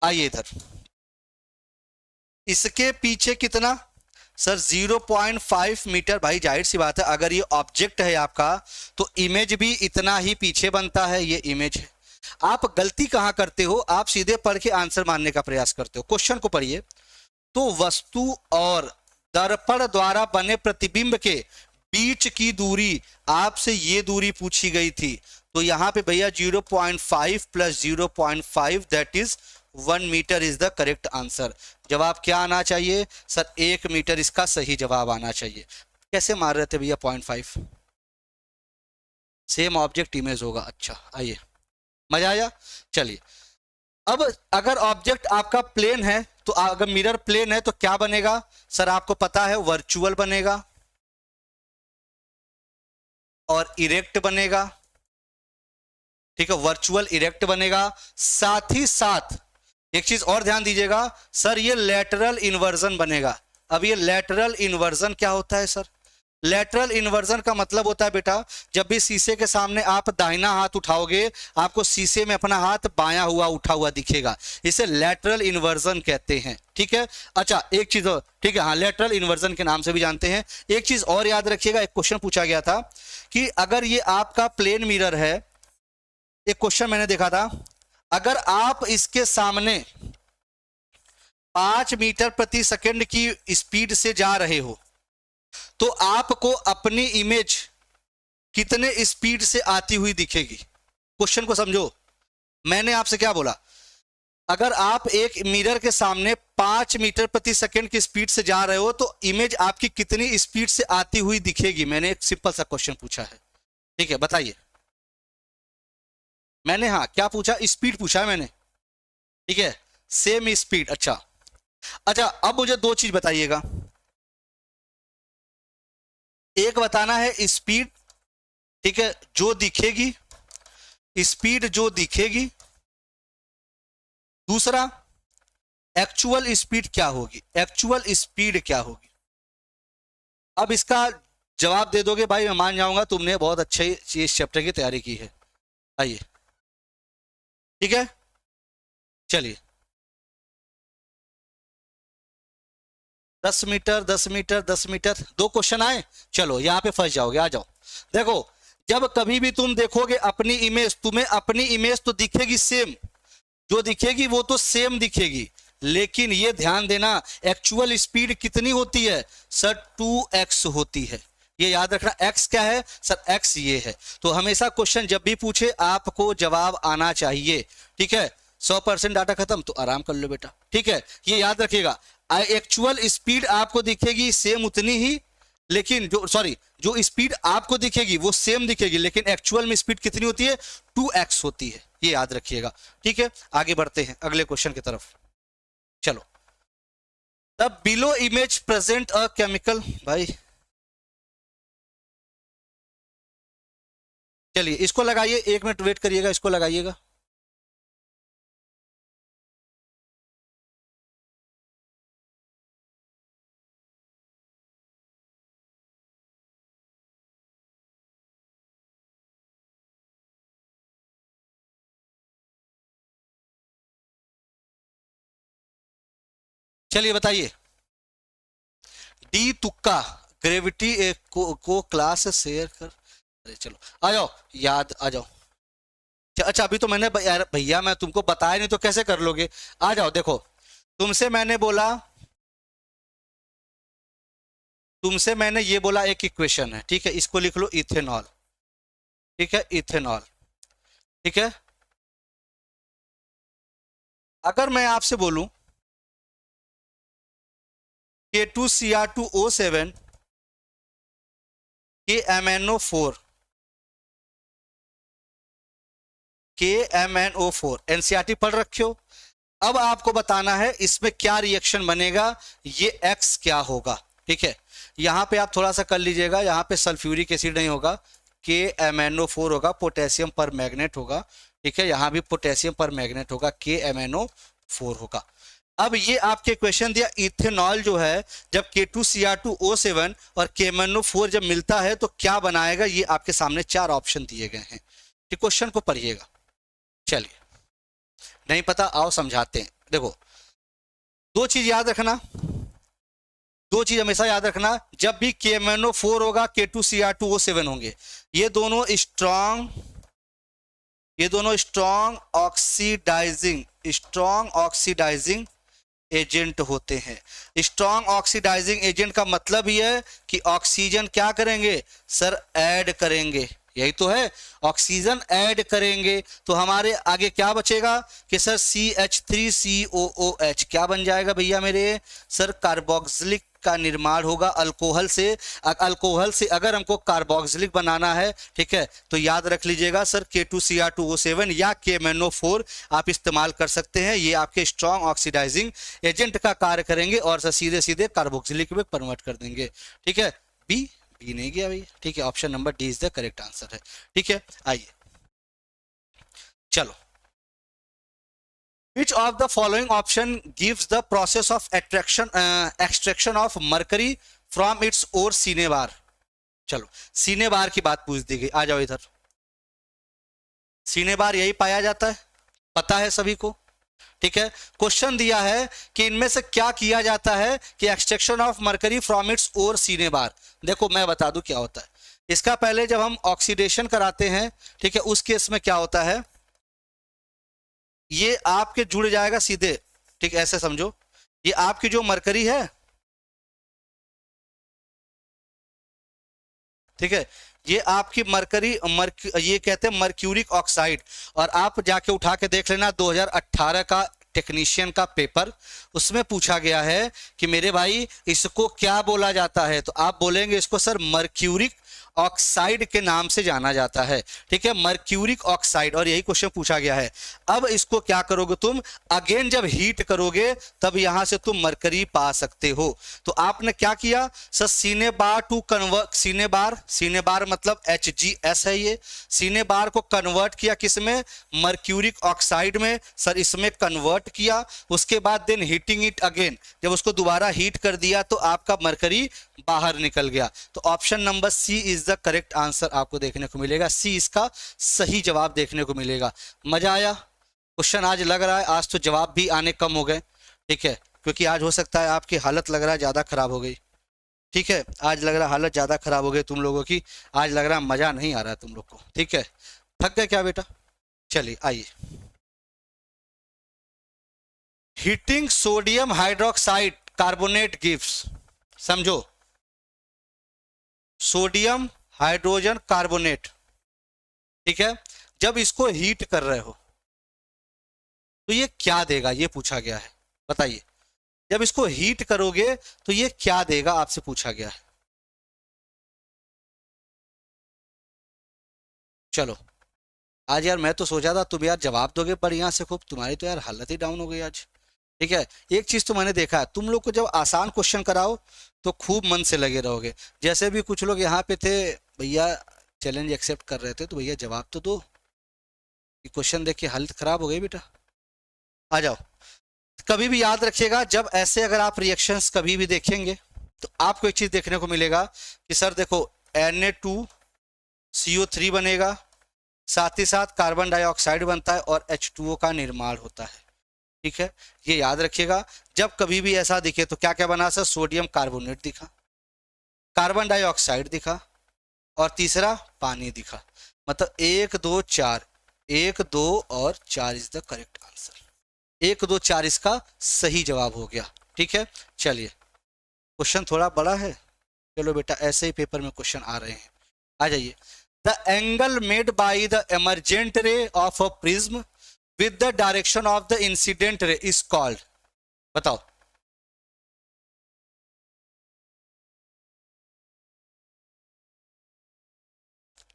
आइए इधर, इसके पीछे कितना सर 0.5 मीटर, भाई जाहिर सी बात है अगर ये ऑब्जेक्ट है आपका तो इमेज भी इतना ही पीछे बनता है, ये इमेज है। आप गलती कहां करते हो, आप सीधे पढ़ के आंसर मानने का प्रयास करते हो। क्वेश्चन को पढ़िए, तो वस्तु और दर्पण द्वारा बने प्रतिबिंब के बीच की दूरी, आपसे ये दूरी पूछी गई थी, तो यहां पे भैया 0.5 plus 0.5 that is 1 metre is the correct answer. जवाब क्या आना चाहिए सर, 1 मीटर इसका सही जवाब आना चाहिए। कैसे मार रहे थे भैया 0.5, सेम ऑब्जेक्ट इमेज होगा, अच्छा आइए, मजा आया। चलिए, अब अगर ऑब्जेक्ट आपका प्लेन है तो अगर मिरर प्लेन है तो क्या बनेगा सर, आपको पता है वर्चुअल बनेगा और इरेक्ट बनेगा, ठीक है, वर्चुअल इरेक्ट बनेगा। साथ ही साथ एक चीज और ध्यान दीजिएगा सर, ये लेटरल इन्वर्जन बनेगा। अब ये लेटरल इन्वर्जन क्या होता है सर? लेटरल इन्वर्जन का मतलब होता है बेटा, जब भी शीशे के सामने आप दाहिना हाथ उठाओगे, आपको शीशे में अपना हाथ बायां हुआ उठा हुआ दिखेगा, इसे लेटरल इन्वर्जन कहते हैं, ठीक है। अच्छा एक चीज और, ठीक है, हाँ, लेटरल इन्वर्जन के नाम से भी जानते हैं। एक चीज और याद रखिएगा, एक क्वेश्चन पूछा गया था कि अगर ये आपका प्लेन मिरर है, एक क्वेश्चन मैंने देखा था, अगर आप इसके सामने 5 मीटर प्रति सेकंड की स्पीड से जा रहे हो तो आपको अपनी इमेज कितने स्पीड से आती हुई दिखेगी? क्वेश्चन को समझो, मैंने आपसे क्या बोला, अगर आप एक मिरर के सामने 5 मीटर प्रति सेकंड की स्पीड से जा रहे हो तो इमेज आपकी कितनी स्पीड से आती हुई दिखेगी? मैंने एक सिंपल सा क्वेश्चन पूछा है, ठीक है, बताइए। मैंने, हाँ, क्या पूछा? स्पीड पूछा है मैंने, ठीक है, सेम स्पीड। अच्छा, अब मुझे दो चीज बताइएगा, एक बताना है स्पीड, ठीक है, जो दिखेगी, स्पीड जो दिखेगी, दूसरा एक्चुअल स्पीड क्या होगी, एक्चुअल स्पीड क्या होगी। अब इसका जवाब दे दोगे भाई, मैं मान जाऊंगा तुमने बहुत अच्छे इस चैप्टर की तैयारी की है। आइए, ठीक है, चलिए, 10 मीटर 10 मीटर 10 मीटर, दो क्वेश्चन आए, चलो यहां पे फंस जाओगे, आ जाओ। देखो, जब कभी भी तुम देखोगे अपनी इमेज, तुम्हें अपनी इमेज तो दिखेगी सेम, जो दिखेगी वो तो सेम दिखेगी, लेकिन ये ध्यान देना एक्चुअल स्पीड कितनी होती है सर? 2x होती है, ये याद रखना। x क्या है सर? x ये है। तो हमेशा क्वेश्चन जब भी पूछे आपको जवाब आना चाहिए, ठीक है। 100% डाटा खत्म तो आराम कर लो बेटा, ठीक है, ये याद रखिएगा। एक्चुअल स्पीड आपको दिखेगी सेम उतनी ही, लेकिन जो स्पीड आपको दिखेगी वो सेम दिखेगी, लेकिन एक्चुअल में स्पीड कितनी होती है? 2x होती है, ये याद रखिएगा, ठीक है। आगे बढ़ते हैं अगले क्वेश्चन की तरफ, चलो। The below image present a chemical, भाई चलिए इसको लगाइए, 1 मिनट वेट करिएगा, इसको लगाइएगा। चलिए बताइए, डी तुक्का ग्रेविटी को क्लास शेयर कर, अरे चलो आ जाओ, याद आ जाओ। अच्छा अभी तो मैंने यार भैया मैं तुमको बताया नहीं तो कैसे कर लोगे? आ जाओ, देखो तुमसे मैंने बोला, तुमसे मैंने ये बोला एक इक्वेशन है, ठीक है, इसको लिख लो इथेनॉल, ठीक है, इथेनॉल, ठीक है। अगर मैं आपसे बोलूं K2Cr2O7 KMnO4 KMnO4 एनसीईआरटी पढ़ रखे हो, अब आपको बताना है इसमें क्या रिएक्शन बनेगा, ये X क्या होगा, ठीक है। यहां पे आप थोड़ा सा कर लीजिएगा, यहां पे सल्फ्यूरिक एसिड नहीं होगा, KMnO4 होगा, पोटेशियम पर मैग्नेट होगा, ठीक है, यहां भी पोटेशियम पर मैग्नेट होगा, KMnO4 होगा। अब ये आपके क्वेश्चन दिया इथेनॉल जो है, जब K2Cr2O7 और KMnO4 जब मिलता है तो क्या बनाएगा, ये आपके सामने 4 ऑप्शन दिए गए हैं, ठीक, क्वेश्चन को पढ़िएगा। चलिए, नहीं पता आओ समझाते हैं। देखो, दो चीज याद रखना, दो चीज हमेशा याद रखना, जब भी KMnO4 होगा K2Cr2O7 होंगे, ये दोनों स्ट्रॉन्ग ऑक्सीडाइजिंग एजेंट होते हैं। स्ट्रॉन्ग ऑक्सीडाइजिंग एजेंट का मतलब ही है कि ऑक्सीजन क्या करेंगे सर? ऐड करेंगे, यही तो है, ऑक्सीजन ऐड करेंगे, तो हमारे आगे क्या बचेगा कि सर CH3COOH क्या बन जाएगा भैया मेरे सर? कार्बोक्सिलिक का निर्माण होगा अल्कोहल से। अल्कोहल से अगर हमको कार्बोक्सिलिक बनाना है, ठीक है, तो याद रख लीजिएगा सर K2Cr2O7 या KMnO4 आप इस्तेमाल कर सकते हैं। ये आपके स्ट्रॉन्ग ऑक्सीडाइजिंग एजेंट का कार्य करेंगे और सर सीधे सीधे कार्बोक्सिलिक में कन्वर्ट कर देंगे। ठीक है, बी नहीं गया भाई, ठीक है, option number D is the correct answer है। ठीक है, आइए चलो, which of the following option gives the process of extraction of mercury from its ore सीने बार। चलो, सीने बार की बात पूछ दी गई, आ जाओ इधर। सीने बार यही पाया जाता है, पता है सभी को, ठीक है। क्वेश्चन दिया है कि इनमें से क्या किया जाता है कि extraction of mercury from its ore cinnabar. देखो मैं बता दूं क्या होता है इसका। पहले जब हम ऑक्सीडेशन कराते हैं, ठीक है, उस केस में क्या होता है, ये आपके जुड़ जाएगा सीधे, ठीक, ऐसे समझो, ये आपकी जो मरकरी है, ठीक है, ये आपकी मरकरी ये कहते हैं मर्क्यूरिक ऑक्साइड। और आप जाके उठा के देख लेना 2018 का टेक्नीशियन का पेपर, उसमें पूछा गया है कि मेरे भाई इसको क्या बोला जाता है, तो आप बोलेंगे इसको सर मर्क्यूरिक ऑक्साइड के नाम से जाना जाता है। ठीक है, मर्क्यूरिक ऑक्साइड, और यही क्वेश्चन पूछा गया है। अब इसको क्या करोगे तुम, अगेन जब हीट करोगे तब यहां से तुम मरकरी पा सकते हो। तो आपने क्या किया सर, सीने बार टू कन्वर्ट, सीने बार मतलब HgS है ये, सीने बार को कन्वर्ट किया किस में, मर्क्यूरिक ऑक्साइड में, सर इसमें कन्वर्ट किया। उसके बाद देन हीटिंग इट अगेन, जब उसको दोबारा हीट कर दिया तो आपका मरकरी बाहर निकल गया। तो option number C is the correct answer आपको देखने को मिलेगा, सी इसका सही जवाब देखने को मिलेगा। मजा आया क्वेश्चन, आज लग रहा है आज तो जवाब भी आने कम हो गए, ठीक है, क्योंकि आज हो सकता है आपकी हालत लग रहा है ज्यादा खराब हो गई। ठीक है, आज लग रहा है हालत ज्यादा खराब हो गई तुम लोगों की, आज लग रहा है मजा नहीं आ रहा है तुम लोग को। ठीक है, थक गए क्या बेटा? चलिए आइए, heating sodium hydroxide carbonate gives, समझो, सोडियम हाइड्रोजन कार्बोनेट, ठीक है, जब इसको हीट कर रहे हो तो ये क्या देगा, ये पूछा गया है, बताइए। जब इसको हीट करोगे तो ये क्या देगा, आपसे पूछा गया है। चलो, आज यार मैं तो सोचा था तुम यार जवाब दोगे बढ़िया से खूब, तुम्हारी तो यार हालत ही डाउन हो गई आज। ठीक है, एक चीज तो मैंने देखा है, तुम लोग को जब आसान क्वेश्चन कराओ तो खूब मन से लगे रहोगे। जैसे भी कुछ लोग यहाँ पे थे, भैया चैलेंज एक्सेप्ट कर रहे थे, तो भैया जवाब तो दो, क्वेश्चन देख के हालत खराब हो गई बेटा। आ जाओ, कभी भी याद रखिएगा जब ऐसे अगर आप रिएक्शंस कभी भी देखेंगे तो आपको एक चीज देखने को मिलेगा कि सर देखो Na2CO3 बनेगा, साथ ही साथ कार्बन डाइऑक्साइड बनता है और H2O का निर्माण होता है। ठीक है, ये याद रखिएगा, जब कभी भी ऐसा दिखे तो क्या क्या बना सर, सोडियम कार्बोनेट दिखा, कार्बन डाइऑक्साइड दिखा, और तीसरा पानी दिखा। मतलब 1 2 4, 1 2 और 4 इज द करेक्ट आंसर, 1 2 4 इसका सही जवाब हो गया। ठीक है, चलिए, क्वेश्चन थोड़ा बड़ा है, चलो बेटा ऐसे ही पेपर में क्वेश्चन आ रहे हैं, आ जाइए। The angle made by the emergent ray of a prism with the direction of the incident ray is called, बताओ।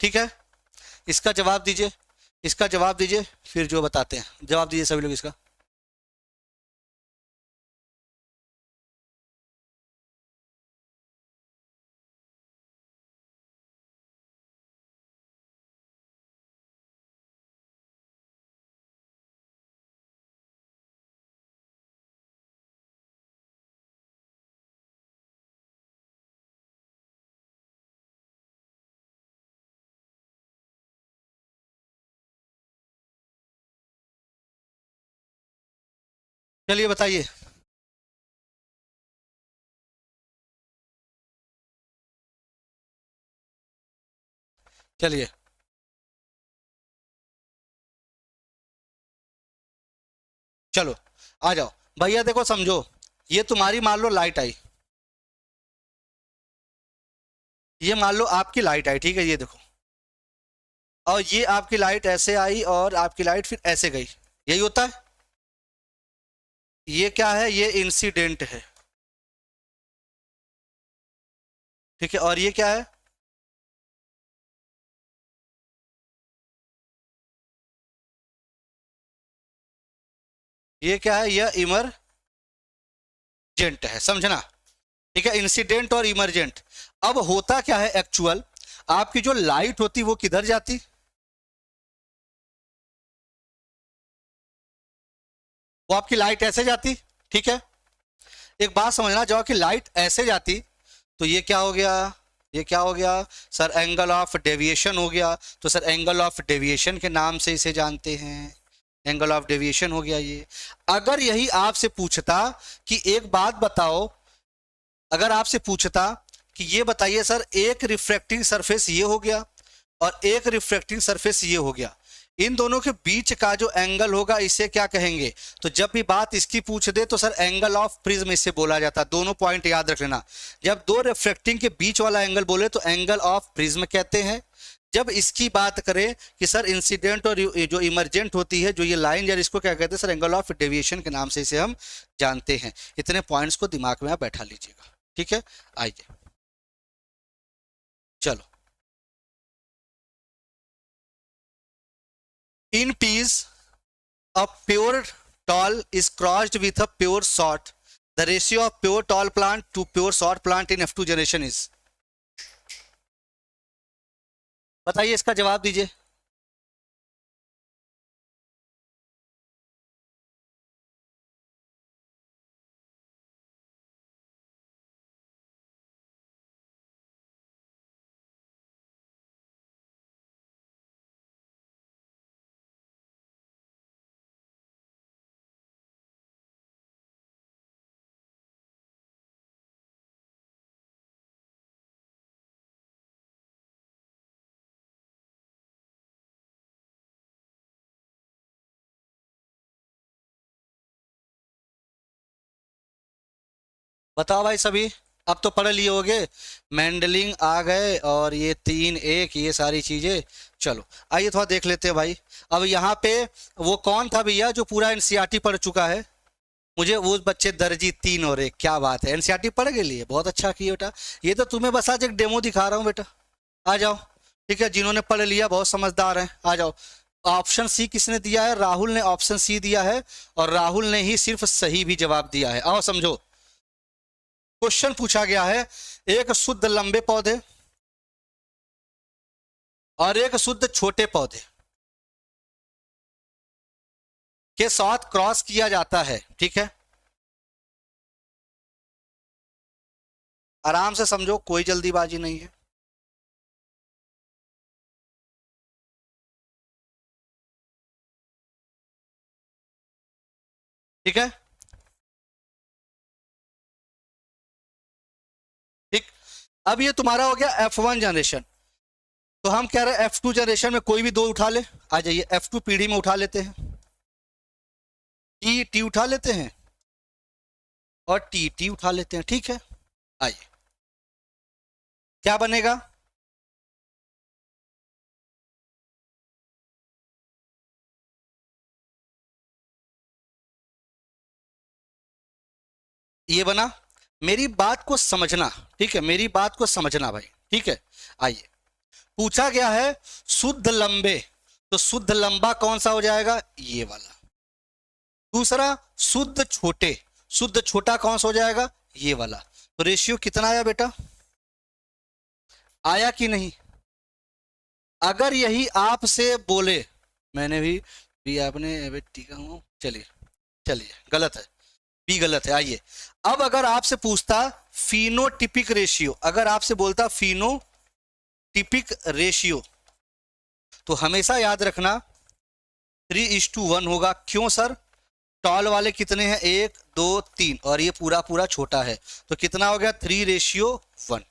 ठीक है, इसका जवाब दीजिए, इसका जवाब दीजिए, फिर जो बताते हैं जवाब दीजिए सभी लोग इसका। चलिए बताइए, चलिए चलो आ जाओ भैया, देखो समझो, ये तुम्हारी मान लो लाइट आई, ये मान लो आपकी लाइट आई, ठीक है, ये देखो, और ये आपकी लाइट ऐसे आई और आपकी लाइट फिर ऐसे गई, यही होता है। ये क्या है, ये इंसिडेंट है, ठीक है, और ये क्या है? ये क्या है? यह इमरजेंट है, समझना। ठीक है, इंसिडेंट और इमरजेंट। अब होता क्या है एक्चुअल, आपकी जो लाइट होती वो किधर जाती? वो आपकी लाइट ऐसे जाती। ठीक है, एक बात समझना, जब आपकी लाइट ऐसे जाती तो ये क्या हो गया? ये क्या हो गया सर? एंगल ऑफ डेविएशन हो गया। तो सर एंगल ऑफ डेविएशन के नाम से इसे जानते हैं, एंगल ऑफ डेविएशन हो गया ये। अगर यही आपसे पूछता कि एक बात बताओ, अगर आपसे पूछता कि ये बताइए सर, एक रिफ्रैक्टिंग सरफेस ये हो गया और एक रिफ्रैक्टिंग सरफेस ये हो गया, इन दोनों के बीच का जो एंगल होगा इसे क्या कहेंगे? तो जब भी बात इसकी पूछ दे तो सर एंगल ऑफ प्रिज्म इसे बोला जाता है। दोनों पॉइंट याद रख लेना, जब दो रिफ्रैक्टिंग के बीच वाला एंगल बोले तो एंगल ऑफ प्रिज्म कहते हैं। जब इसकी बात करें कि सर इंसिडेंट और जो इमरजेंट होती है, जो ये लाइन यार, इसको क्या कहते हैं? सर एंगल ऑफ डेविएशन के नाम से इसे हम जानते हैं। इतने पॉइंट्स को दिमाग में आप बैठा लीजिएगा। ठीक है, आइए चलो। In peace a pure tall is crossed with a pure short. The ratio of pure tall plant to pure short plant in F2 generation is? बताइए, इसका जवाब दीजिए। बताओ भाई सभी, अब तो पढ़ लिए होगे, मेंडलिंग आ गए और ये 3 1 ये सारी चीजें। चलो आइए थोड़ा देख लेते हैं भाई। अब यहाँ पे वो कौन था भैया जो पूरा एनसीईआरटी पढ़ चुका है? मुझे वो बच्चे दर्जी 3 और 1, क्या बात है, एनसीईआरटी पढ़ के लिए बहुत अच्छा किया बेटा। ये तो तुम्हें बस आज एक डेमो दिखा रहा हूँ बेटा, आ जाओ। ठीक है, जिन्होंने पढ़ लिया बहुत समझदार हैं, आ जाओ। ऑप्शन सी किसने दिया है? राहुल ने ऑप्शन सी दिया है, और राहुल ने ही सिर्फ सही भी जवाब दिया है। आओ समझो, क्वेश्चन पूछा गया है, एक शुद्ध लंबे पौधे और एक शुद्ध छोटे पौधे के साथ क्रॉस किया जाता है। ठीक है, आराम से समझो, कोई जल्दीबाजी नहीं है। ठीक है, ठीक। अब ये तुम्हारा हो गया F1 जनरेशन। तो हम कह रहे हैं F2 जनरेशन में कोई भी दो उठा ले। आ जाइए, F2 पीढ़ी में उठा लेते हैं, टी उठा लेते हैं और टी उठा लेते हैं। ठीक है, आइए क्या बनेगा? ये बना। मेरी बात को समझना, ठीक है, मेरी बात को समझना भाई। ठीक है, आइए, पूछा गया है शुद्ध लंबे, तो शुद्ध लंबा कौन सा हो जाएगा? ये वाला। दूसरा शुद्ध छोटे, शुद्ध छोटा कौन सा हो जाएगा? ये वाला। तो रेशियो कितना आया बेटा? आया कि नहीं? अगर यही आपसे बोले, मैंने भी आपने टीका हूं, चलिए चलिए, गलत है, बी गलत है। आइए, अब अगर आपसे पूछता फिनोटिपिक रेशियो, अगर आपसे बोलता फिनोटिपिक रेशियो, तो हमेशा याद रखना 3:1 होगा। क्यों सर? टॉल वाले कितने हैं? 1 2 3, और ये पूरा पूरा छोटा है, तो कितना हो गया? 3:1।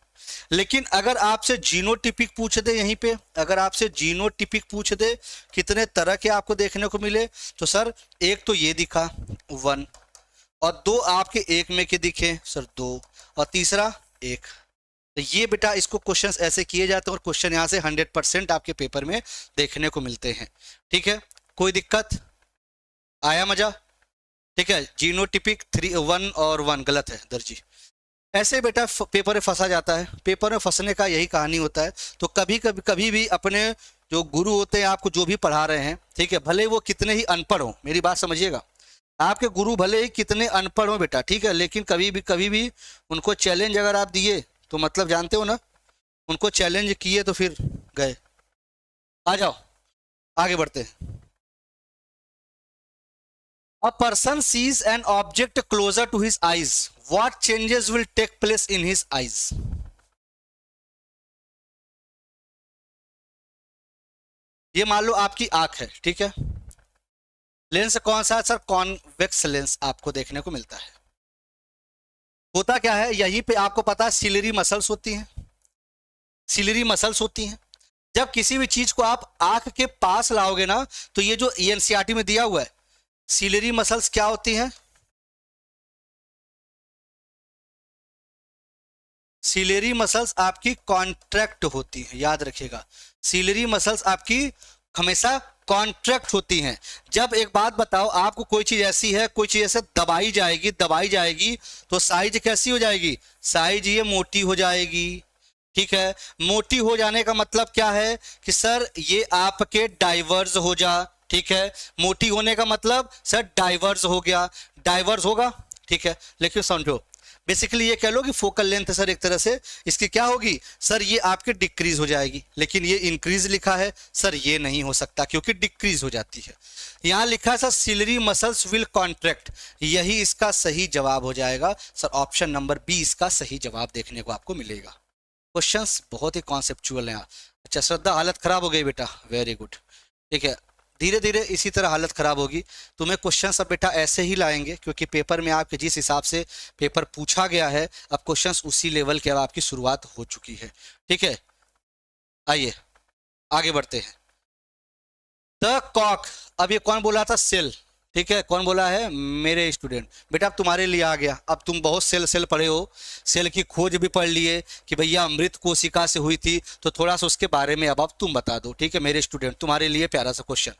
लेकिन अगर आपसे जीनोटिपिक पूछ दे, यहीं पे अगर आपसे जीनोटिपिक पूछ दे कितने तरह के आपको देखने को मिले, तो सर एक तो ये दिखा 1, और दो आपके एक में के दिखे सर 2, और तीसरा 1। तो ये बेटा इसको क्वेश्चंस ऐसे किए जाते हैं, और क्वेश्चन यहाँ से 100% आपके पेपर में देखने को मिलते हैं। ठीक है, कोई दिक्कत? आया मजा? ठीक है, जीनोटिपिक 1 और 1 गलत है दर्जी। ऐसे बेटा पेपर में फंसा जाता है, पेपर में फंसने का यही कहानी होता है। तो कभी भी अपने जो गुरु होते हैं आपको जो भी पढ़ा रहे हैं, ठीक है, भले वो कितने ही अनपढ़ हो, मेरी बात समझिएगा, आपके गुरु भले ही कितने अनपढ़ हो बेटा, ठीक है, लेकिन कभी भी उनको चैलेंज अगर आप दिए तो मतलब जानते हो ना, उनको चैलेंज किए तो फिर गए। आ जाओ आगे बढ़ते हैं। A person sees an object closer to his eyes. What changes will take place in his eyes? ये मान लो आपकी आंख है, ठीक है, लेंस कौन सा है सर? कॉन्वेक्स लेंस आपको देखने को मिलता है। होता क्या है, यहीं पे आपको पता है सिलरी मसल्स होती हैं, सिलरी मसल्स होती हैं। जब किसी भी चीज को आप आंख के पास लाओगे ना, तो ये जो एनसीईआरटी में दिया हुआ है, सिलरी मसल्स क्या होती हैं? सिलेरी मसल्स आपकी कॉन्ट्रैक्ट होती हैं, याद रखिएगा, सिलेरी मसल्स आपकी हमेशा कॉन्ट्रैक्ट होती हैं। जब एक बात बताओ, आपको कोई चीज ऐसी है, कोई चीज ऐसे दबाई जाएगी तो साइज कैसी हो जाएगी? साइज ये मोटी हो जाएगी, ठीक है। मोटी हो जाने का मतलब क्या है कि सर ये आपके डाइवर्स हो जा, ठीक है। मोटी होने का मतलब सर डाइवर्स हो गया, डाइवर्स होगा, ठीक है। लेकिन समझो, बेसिकली ये कह लो कि फोकल लेंथ सर एक तरह से इसकी क्या होगी सर, ये आपके डिक्रीज हो जाएगी। लेकिन ये इंक्रीज लिखा है सर, ये नहीं हो सकता क्योंकि डिक्रीज हो जाती है। यहां लिखा है sir ciliary muscles will contract, यही इसका सही जवाब हो जाएगा सर। ऑप्शन नंबर बी इसका सही जवाब देखने को आपको मिलेगा। क्वेश्चंस बहुत ही कॉन्सेप्चुअल हैं। अच्छा श्रद्धा, हालत खराब हो गई बेटा, वेरी गुड, ठीक है। धीरे धीरे इसी तरह हालत खराब होगी। तुम्हें क्वेश्चन सब बेटा ऐसे ही लाएंगे क्योंकि पेपर में आपके जिस हिसाब से पेपर पूछा गया है, अब क्वेश्चंस उसी लेवल के अब आपकी शुरुआत हो चुकी है, ठीक है। आइए आगे बढ़ते हैं। द कॉक, अब ये कौन बोला था? सेल, ठीक है। कौन बोला है? मेरे स्टूडेंट। बेटा अब तुम्हारे लिए आ गया, अब तुम बहुत सेल पढ़े हो, सेल की खोज भी पढ़ लिए कि भैया अमृत कोशिका से हुई थी, तो थोड़ा सा उसके बारे में अब तुम बता दो, ठीक है मेरे स्टूडेंट। तुम्हारे लिए प्यारा सा question,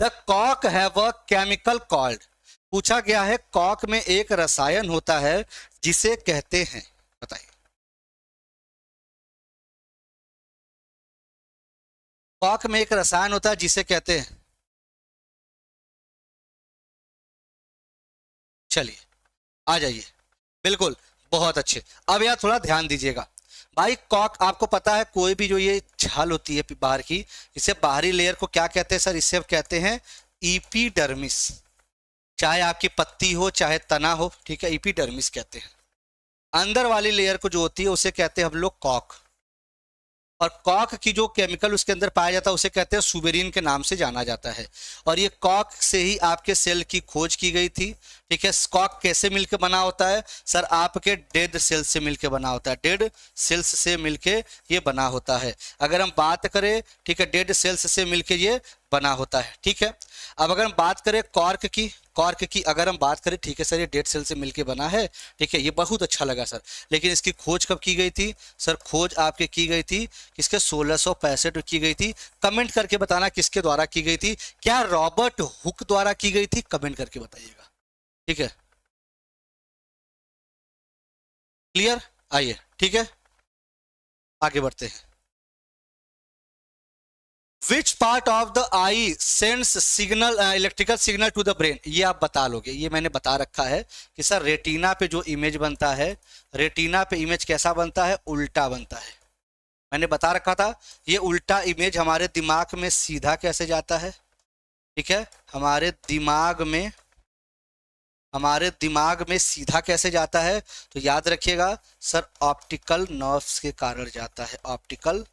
the cock have a chemical called, पूछा गया है कॉक में एक रसायन होता है जिसे कहते हैं, बताइए। कॉक में एक रसायन होता है जिसे कहते हैं, चलिए आ जाइए, बिल्कुल बहुत अच्छे। अब यार थोड़ा ध्यान दीजिएगा भाई, कॉक आपको पता है कोई भी जो ये छाल होती है बाहर की, इसे बाहरी लेयर को क्या कहते हैं सर? इसे कहते हैं इपीडर्मिस। चाहे आपकी पत्ती हो चाहे तना हो, ठीक है, इपीडर्मिस कहते हैं। अंदर वाली लेयर को जो होती है उसे कहते हैं हम लोग कॉक। और कॉक की जो केमिकल उसके अंदर पाया जाता है उसे कहते हैं सुबेरिन के नाम से जाना जाता है। और ये कॉक से ही आपके सेल की खोज की गई थी, ठीक है। कॉक कैसे मिलकर बना होता है सर? आपके डेड सेल्स से मिलकर बना होता है, डेड सेल्स से मिलके ये बना होता है। अगर हम बात करें, ठीक है, डेड सेल्स से मिलके ये बना होता है, ठीक है। अब अगर हम बात करें कॉर्क की अगर हम बात करें, ठीक है सर, ये डेड सेल से मिलके बना है, ठीक है, ये बहुत अच्छा लगा सर। लेकिन इसकी खोज कब की गई थी सर? खोज आपके की गई थी किसके? 1665 में की गई थी। कमेंट करके बताना किसके द्वारा की गई थी, क्या रॉबर्ट हुक द्वारा की गई थी? कमेंट करके बताइएगा, ठीक है। क्लियर? आइए, ठीक है, आगे बढ़ते हैं। Which part of the eye sends signal, electrical signal to the brain? ये आप बता लोगे, ये मैंने बता रखा है कि सर रेटिना पे जो इमेज बनता है, रेटिना पे इमेज कैसा बनता है? उल्टा बनता है। मैंने बता रखा था ये उल्टा इमेज हमारे दिमाग में सीधा कैसे जाता है, ठीक है, हमारे दिमाग में सीधा कैसे जाता है? तो याद रखिएगा सर, ऑप्टिकल नर्व्स के कारण जाता है, ऑप्टिकल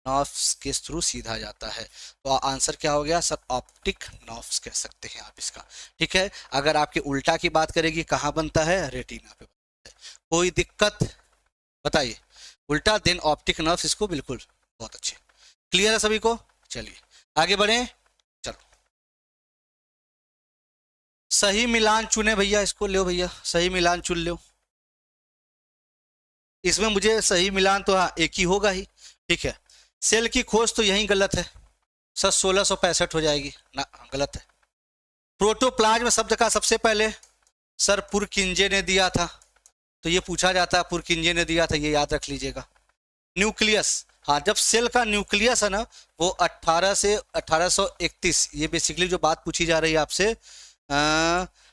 नर्व्स के थ्रू सीधा जाता है। तो आंसर क्या हो गया सर? ऑप्टिक नर्व्स कह सकते हैं आप इसका, ठीक है। अगर आपके उल्टा की बात करेगी, कहाँ बनता है? रेटिना पे बनता है। कोई दिक्कत बताइए? उल्टा देन ऑप्टिक नर्व्स, इसको बिल्कुल बहुत अच्छे। क्लियर है सभी को? चलिए आगे बढ़े, चलो। सही मिलान चुने भैया, इसको लो भैया, सही मिलान चुन लो। इसमें मुझे सही मिलान तो हाँ एक ही होगा ही, ठीक है। सेल की खोज तो यही गलत है सर, 1665 हो जाएगी ना, गलत है। प्रोटोप्लाज्म शब्द का सबसे पहले सर पुरकिंजे ने दिया था, तो ये पूछा जाता है, पुरकिंजे ने दिया था, ये याद रख लीजिएगा। न्यूक्लियस, हाँ, जब सेल का न्यूक्लियस है ना वो 18 से 1831, ये बेसिकली जो बात पूछी जा रही है आपसे,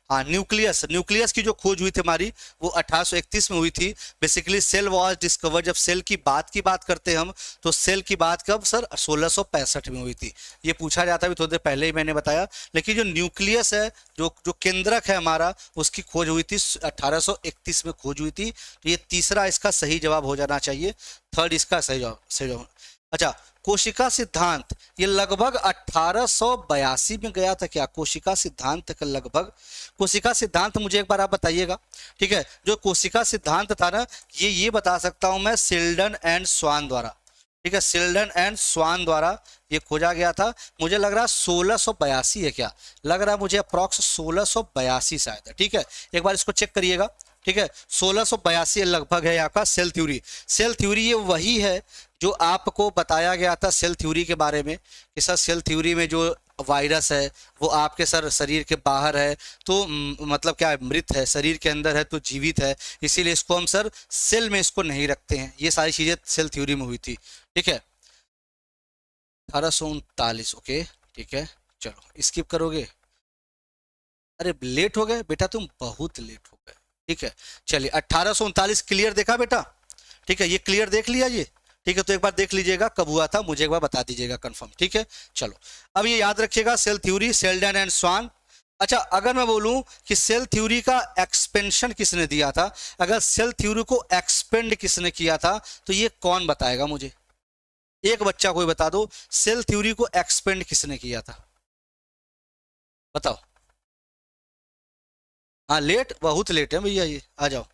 हाँ, न्यूक्लियस, न्यूक्लियस की जो खोज हुई थी हमारी वो 1831 में हुई थी। बेसिकली सेल वाज डिस्कवर, जब सेल की बात करते हैं हम, तो सेल की बात कब सर, 1665 में हुई थी। ये पूछा जाता है, थोड़ी देर पहले ही मैंने बताया। लेकिन जो न्यूक्लियस है, जो जो केंद्रक है हमारा, उसकी खोज हुई थी 1831 में खोज हुई थी। तो ये तीसरा इसका सही जवाब हो जाना चाहिए, थर्ड इसका सही जवाब। अच्छा, कोशिका सिद्धांत, ये लगभग 1882 में गया था क्या? कोशिका सिद्धांत का लगभग, कोशिका सिद्धांत मुझे एक बार आप बताइएगा, ठीक है। जो कोशिका सिद्धांत था ना, ये बता सकता हूं मैं सिल्डन एंड स्वान द्वारा, ठीक है, सिल्डन एंड स्वान द्वारा ये खोजा गया था। मुझे लग रहा है 1682 है क्या, लग रहा है मुझे अप्रॉक्स 1682 शायद है, ठीक है। एक बार इसको चेक करिएगा, ठीक है। 1682 लगभग है आपका सेल थ्योरी। सेल थ्योरी ये वही है जो आपको बताया गया था सेल थ्योरी के बारे में, कि सर सेल थ्योरी में जो वायरस है वो आपके सर शरीर के बाहर है तो मतलब क्या है, मृत है, शरीर के अंदर है तो जीवित है, इसीलिए इसको हम सर सेल में इसको नहीं रखते हैं। ये सारी चीजें सेल थ्योरी में हुई थी, ठीक है। 1839, ओके, ठीक है। चलो स्किप करोगे, अरे लेट हो गए बेटा, तुम बहुत लेट हो गए, ठीक है। चलिए 1839 क्लियर देखा बेटा, ठीक है, ये क्लियर देख लिया ये, ठीक है। तो एक बार देख लीजिएगा कब हुआ था, मुझे एक बार बता दीजिएगा कंफर्म, ठीक है। चलो अब ये याद रखिएगा, सेल थ्योरी, सेल्डन एंड स्वान। अच्छा, अगर मैं बोलूं कि सेल थ्योरी का एक्सपेंशन किसने दिया था, अगर सेल थ्योरी को एक्सपेंड किसने किया था, तो ये कौन बताएगा मुझे? एक बच्चा कोई बता दो, सेल थ्योरी को एक्सपेंड किसने किया था, बताओ। हाँ लेट, बहुत लेट है भैया, ये आ जाओ।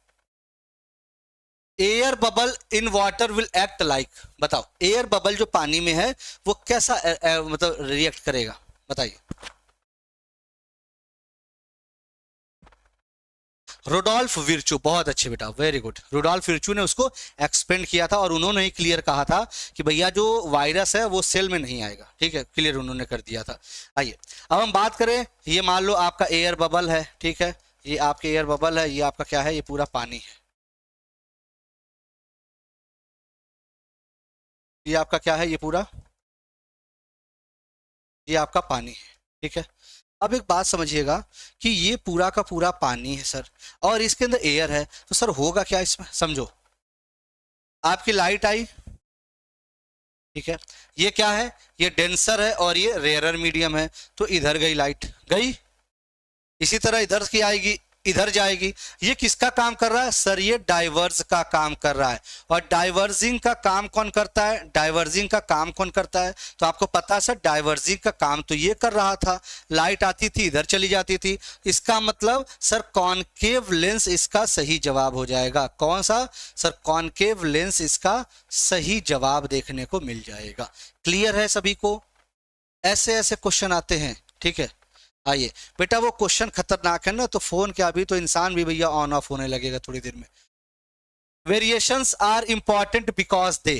Air bubble in water will act like, बताओ एयर बबल जो पानी में है वो कैसा मतलब रिएक्ट करेगा, बताइए। रोडोल्फ विर्चू, बहुत अच्छे बेटा, वेरी गुड। रोडोल्फ विर्चू ने उसको एक्सपेंड किया था और उन्होंने ही क्लियर कहा था कि भैया जो वायरस है वो सेल में नहीं आएगा, ठीक है, क्लियर उन्होंने कर दिया था। आइए अब हम बात करें, ये मान लो आपका एयर बबल है, ठीक है, ये आपके एयर बबल है, ये आपका क्या है, ये पूरा पानी है, ये आपका क्या है, ये पूरा, ये आपका पानी है, ठीक है। अब एक बात समझिएगा कि ये पूरा का पूरा पानी है सर, और इसके अंदर एयर है, तो सर होगा क्या इसमें, समझो। आपकी लाइट आई, ठीक है, ये क्या है, ये डेंसर है और ये रेयरर मीडियम है, तो इधर गई लाइट, गई, इसी तरह इधर की आएगी, इधर जाएगी। ये किसका काम कर रहा है सर, ये डाइवर्ज का काम कर रहा है। और डाइवर्जिंग का काम कौन करता है, डाइवर्जिंग का काम कौन करता है, तो आपको पता है सर, डाइवर्जिंग का काम तो ये कर रहा था, लाइट आती थी इधर चली जाती थी। इसका मतलब सर कॉनकेव लेंस इसका सही जवाब हो जाएगा। कौन सा सर, कॉनकेव लेंस इसका सही जवाब देखने को मिल जाएगा। क्लियर है सभी को? ऐसे ऐसे क्वेश्चन आते हैं, ठीक है। आइए बेटा, वो क्वेश्चन खतरनाक है ना, तो फोन क्या, अभी तो इंसान भी भैया ऑन ऑफ होने लगेगा थोड़ी देर में। Variations are important because they,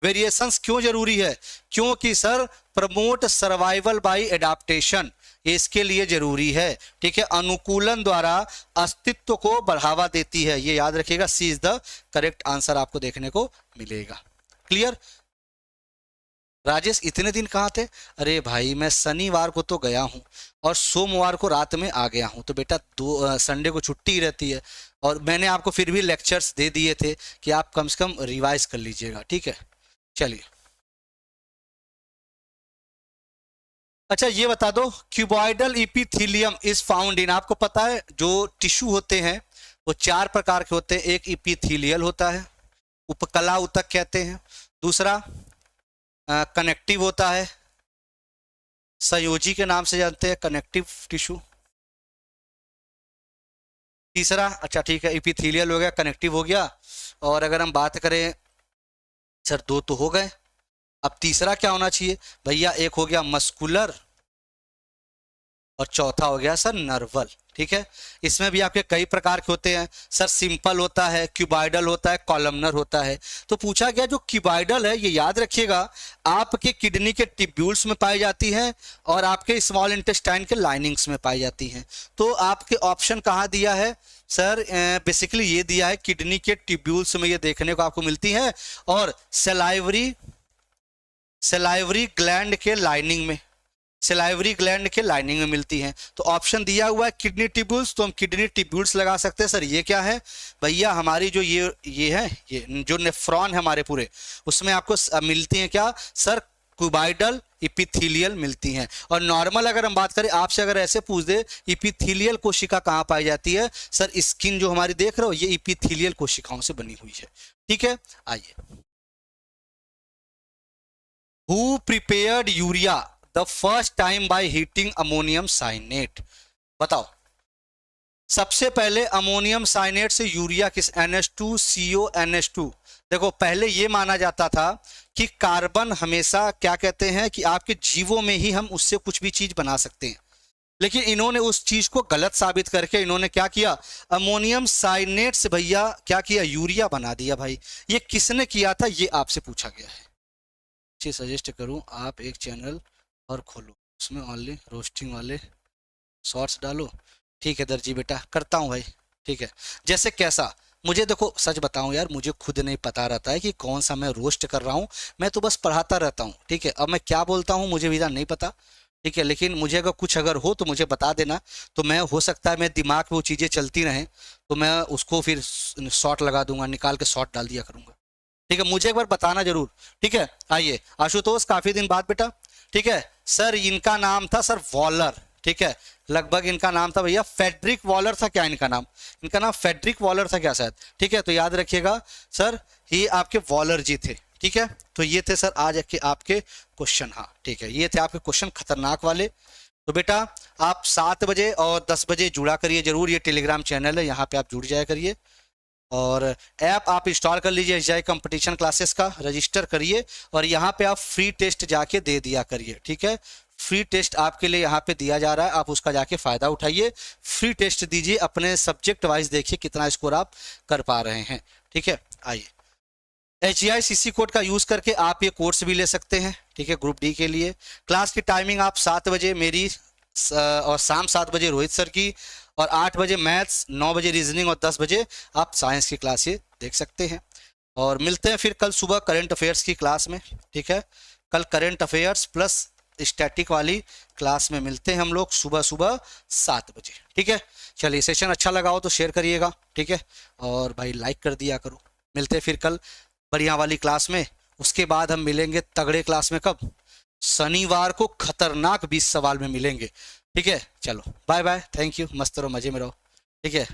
variations क्यों जरूरी है, क्योंकि sir promote survival by adaptation, ये इसके लिए जरूरी है, ठीक है। अनुकूलन द्वारा अस्तित्व को बढ़ावा देती है, ये याद रखिएगा, सी इज द करेक्ट आंसर आपको देखने को मिलेगा। क्लियर? राजेश इतने दिन कहाँ थे? अरे भाई मैं शनिवार को तो गया हूँ और सोमवार को रात में आ गया हूँ, तो बेटा दो संडे को छुट्टी ही रहती है, और मैंने आपको फिर भी लेक्चर्स दे दिए थे कि आप कम से कम रिवाइज कर लीजिएगा, ठीक है। चलिए अच्छा ये बता दो, cuboidal epithelium is found in, आपको पता है जो टिश्यू होते हैं वो चार प्रकार के होते हैं। एक इपिथीलियल होता है, उपकला ऊतक कहते हैं, दूसरा कनेक्टिव होता है, संयोजी के नाम से जानते हैं, कनेक्टिव टिश्यू। तीसरा, अच्छा ठीक है, इपिथेलियल हो गया, कनेक्टिव हो गया, और अगर हम बात करें सर दो तो हो गए, अब तीसरा क्या होना चाहिए भैया, एक हो गया मस्कुलर और चौथा हो गया सर नर्वल, ठीक है। इसमें भी आपके कई प्रकार के होते हैं सर, सिंपल होता है, क्यूबॉइडल होता है, कॉलमनर होता है। तो पूछा गया जो क्यूबॉइडल है ये याद रखिएगा आपके किडनी के टिब्यूल्स में पाई जाती है और आपके स्मॉल इंटेस्टाइन के लाइनिंग्स में पाई जाती हैं। तो आपके ऑप्शन कहाँ दिया है सर, बेसिकली ये दिया है किडनी के टिब्यूल्स में ये देखने को आपको मिलती है, और सेलाइवरी ग्लैंड के लाइनिंग में, सेलाइवरी ग्लैंड के लाइनिंग में मिलती हैं। तो ऑप्शन दिया हुआ है किडनी टिब्यूल्स, तो हम किडनी टिब्यूल्स लगा सकते हैं। सर ये क्या है भैया, हमारी जो ये है, ये जो नेफ्रॉन है हमारे पूरे, उसमें आपको मिलती हैं क्या सर, क्यूबॉइडल इपिथीलियल मिलती हैं। और नॉर्मल अगर हम बात करें, आपसे अगर ऐसे पूछ दे इपिथीलियल कोशिका कहाँ पाई जाती है, सर स्किन जो हमारी देख रहे हो ये इपिथीलियल कोशिकाओं से बनी हुई है। ठीक है, आइए। Who prepared urea the first time by heating ammonium cyanate? बताओ, सबसे पहले अमोनियम साइनेट से यूरिया किस, NH2CO NH2। देखो पहले ये माना जाता था कि कार्बन हमेशा क्या कहते हैं कि आपके जीवों में ही हम उससे कुछ भी चीज बना सकते हैं, लेकिन इन्होंने उस चीज को गलत साबित करके इन्होंने क्या किया, अमोनियम साइनेट से भैया क्या किया, यूरिया बना दिया। भाई ये किसने किया था, ये आपसे पूछा गया है। सजेस्ट करूं आप एक चैनल और खोलो, उसमें ओनली रोस्टिंग वाले शॉर्ट्स डालो। ठीक है दर्जी बेटा, करता हूँ भाई। ठीक है, जैसे कैसा, मुझे देखो सच बताऊं यार, मुझे खुद नहीं पता रहता है कि कौन सा मैं रोस्ट कर रहा हूँ, मैं तो बस पढ़ाता रहता हूँ। ठीक है, अब मैं क्या बोलता हूँ मुझे भी नहीं पता। ठीक है, लेकिन मुझे अगर कुछ अगर हो तो मुझे बता देना, तो मैं हो सकता है मेरे दिमाग में वो चीज़ें चलती रहें, तो मैं उसको फिर शॉर्ट लगा दूंगा, निकाल के शॉर्ट डाल दिया करूंगा। ठीक है, मुझे एक बार बताना जरूर। ठीक है, आइए आशुतोष, काफी दिन बाद बेटा। ठीक है सर, इनका नाम था सर वॉलर। ठीक है, लगभग इनका नाम था भैया फेडरिक वॉलर था क्या इनका नाम, इनका नाम फेडरिक वॉलर था क्या शायद। ठीक है, तो याद रखिएगा सर, ये आपके वॉलर जी थे। ठीक है, तो ये थे सर आज के आपके क्वेश्चन। हाँ ठीक है, ये थे आपके क्वेश्चन खतरनाक वाले। तो बेटा आप 7 बजे और 10 बजे जुड़ा करिए जरूर, ये टेलीग्राम चैनल है, यहाँ पे आप जुड़ जाया करिए। और ऐप आप इंस्टॉल कर लीजिए एसजीआई कंपटीशन क्लासेस का, रजिस्टर करिए और यहाँ पे आप फ्री टेस्ट जाके दे दिया करिए। ठीक है, फ्री टेस्ट आपके लिए यहाँ पे दिया जा रहा है, आप उसका जाके फायदा उठाइए, फ्री टेस्ट दीजिए, अपने सब्जेक्ट वाइज देखिए कितना स्कोर आप कर पा रहे हैं। ठीक है, आइए एचजीआई सीसी कोड का यूज करके आप ये कोर्स भी ले सकते हैं। ठीक है, ग्रुप डी के लिए क्लास की टाइमिंग आप 7 बजे मेरी और शाम 7 बजे रोहित सर की, और 8 बजे मैथ्स, 9 बजे रीजनिंग और 10 बजे आप साइंस की क्लास ये देख सकते हैं। और मिलते हैं फिर कल सुबह करंट अफेयर्स की क्लास में। ठीक है, कल करंट अफेयर्स प्लस स्टैटिक वाली क्लास में मिलते हैं हम लोग सुबह सुबह 7 बजे। ठीक है, चलिए सेशन अच्छा लगा हो तो शेयर करिएगा। ठीक है, और भाई लाइक कर दिया करो। मिलते हैं फिर कल बढ़िया वाली क्लास में, उसके बाद हम मिलेंगे तगड़े क्लास में कब, शनिवार को खतरनाक 20 सवाल में मिलेंगे। ठीक है, चलो बाय बाय, थैंक यू, मस्त रहो, मजे में रहो। ठीक है,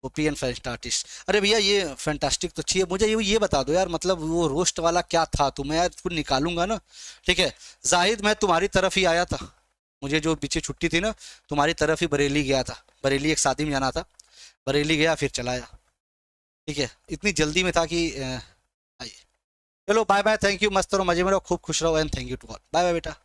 ओपियन फैंटास्टिक। अरे भैया ये फैंटास्टिक तो चाहिए मुझे, ये बता दो यार, मतलब वो रोस्ट वाला क्या था, तो मैं यार इसको निकालूंगा ना। ठीक है जाहिद, मैं तुम्हारी तरफ ही आया था, मुझे जो पीछे छुट्टी थी ना, तुम्हारी तरफ ही बरेली गया था, बरेली एक शादी में जाना था, बरेली गया फिर चलाया। ठीक है, इतनी जल्दी में था कि आइए, चलो बाय बाय, थैंक यू, मस्त रहो, मजे में रहो, खूब खुश रहो, and thank you to all, bye bye बेटा।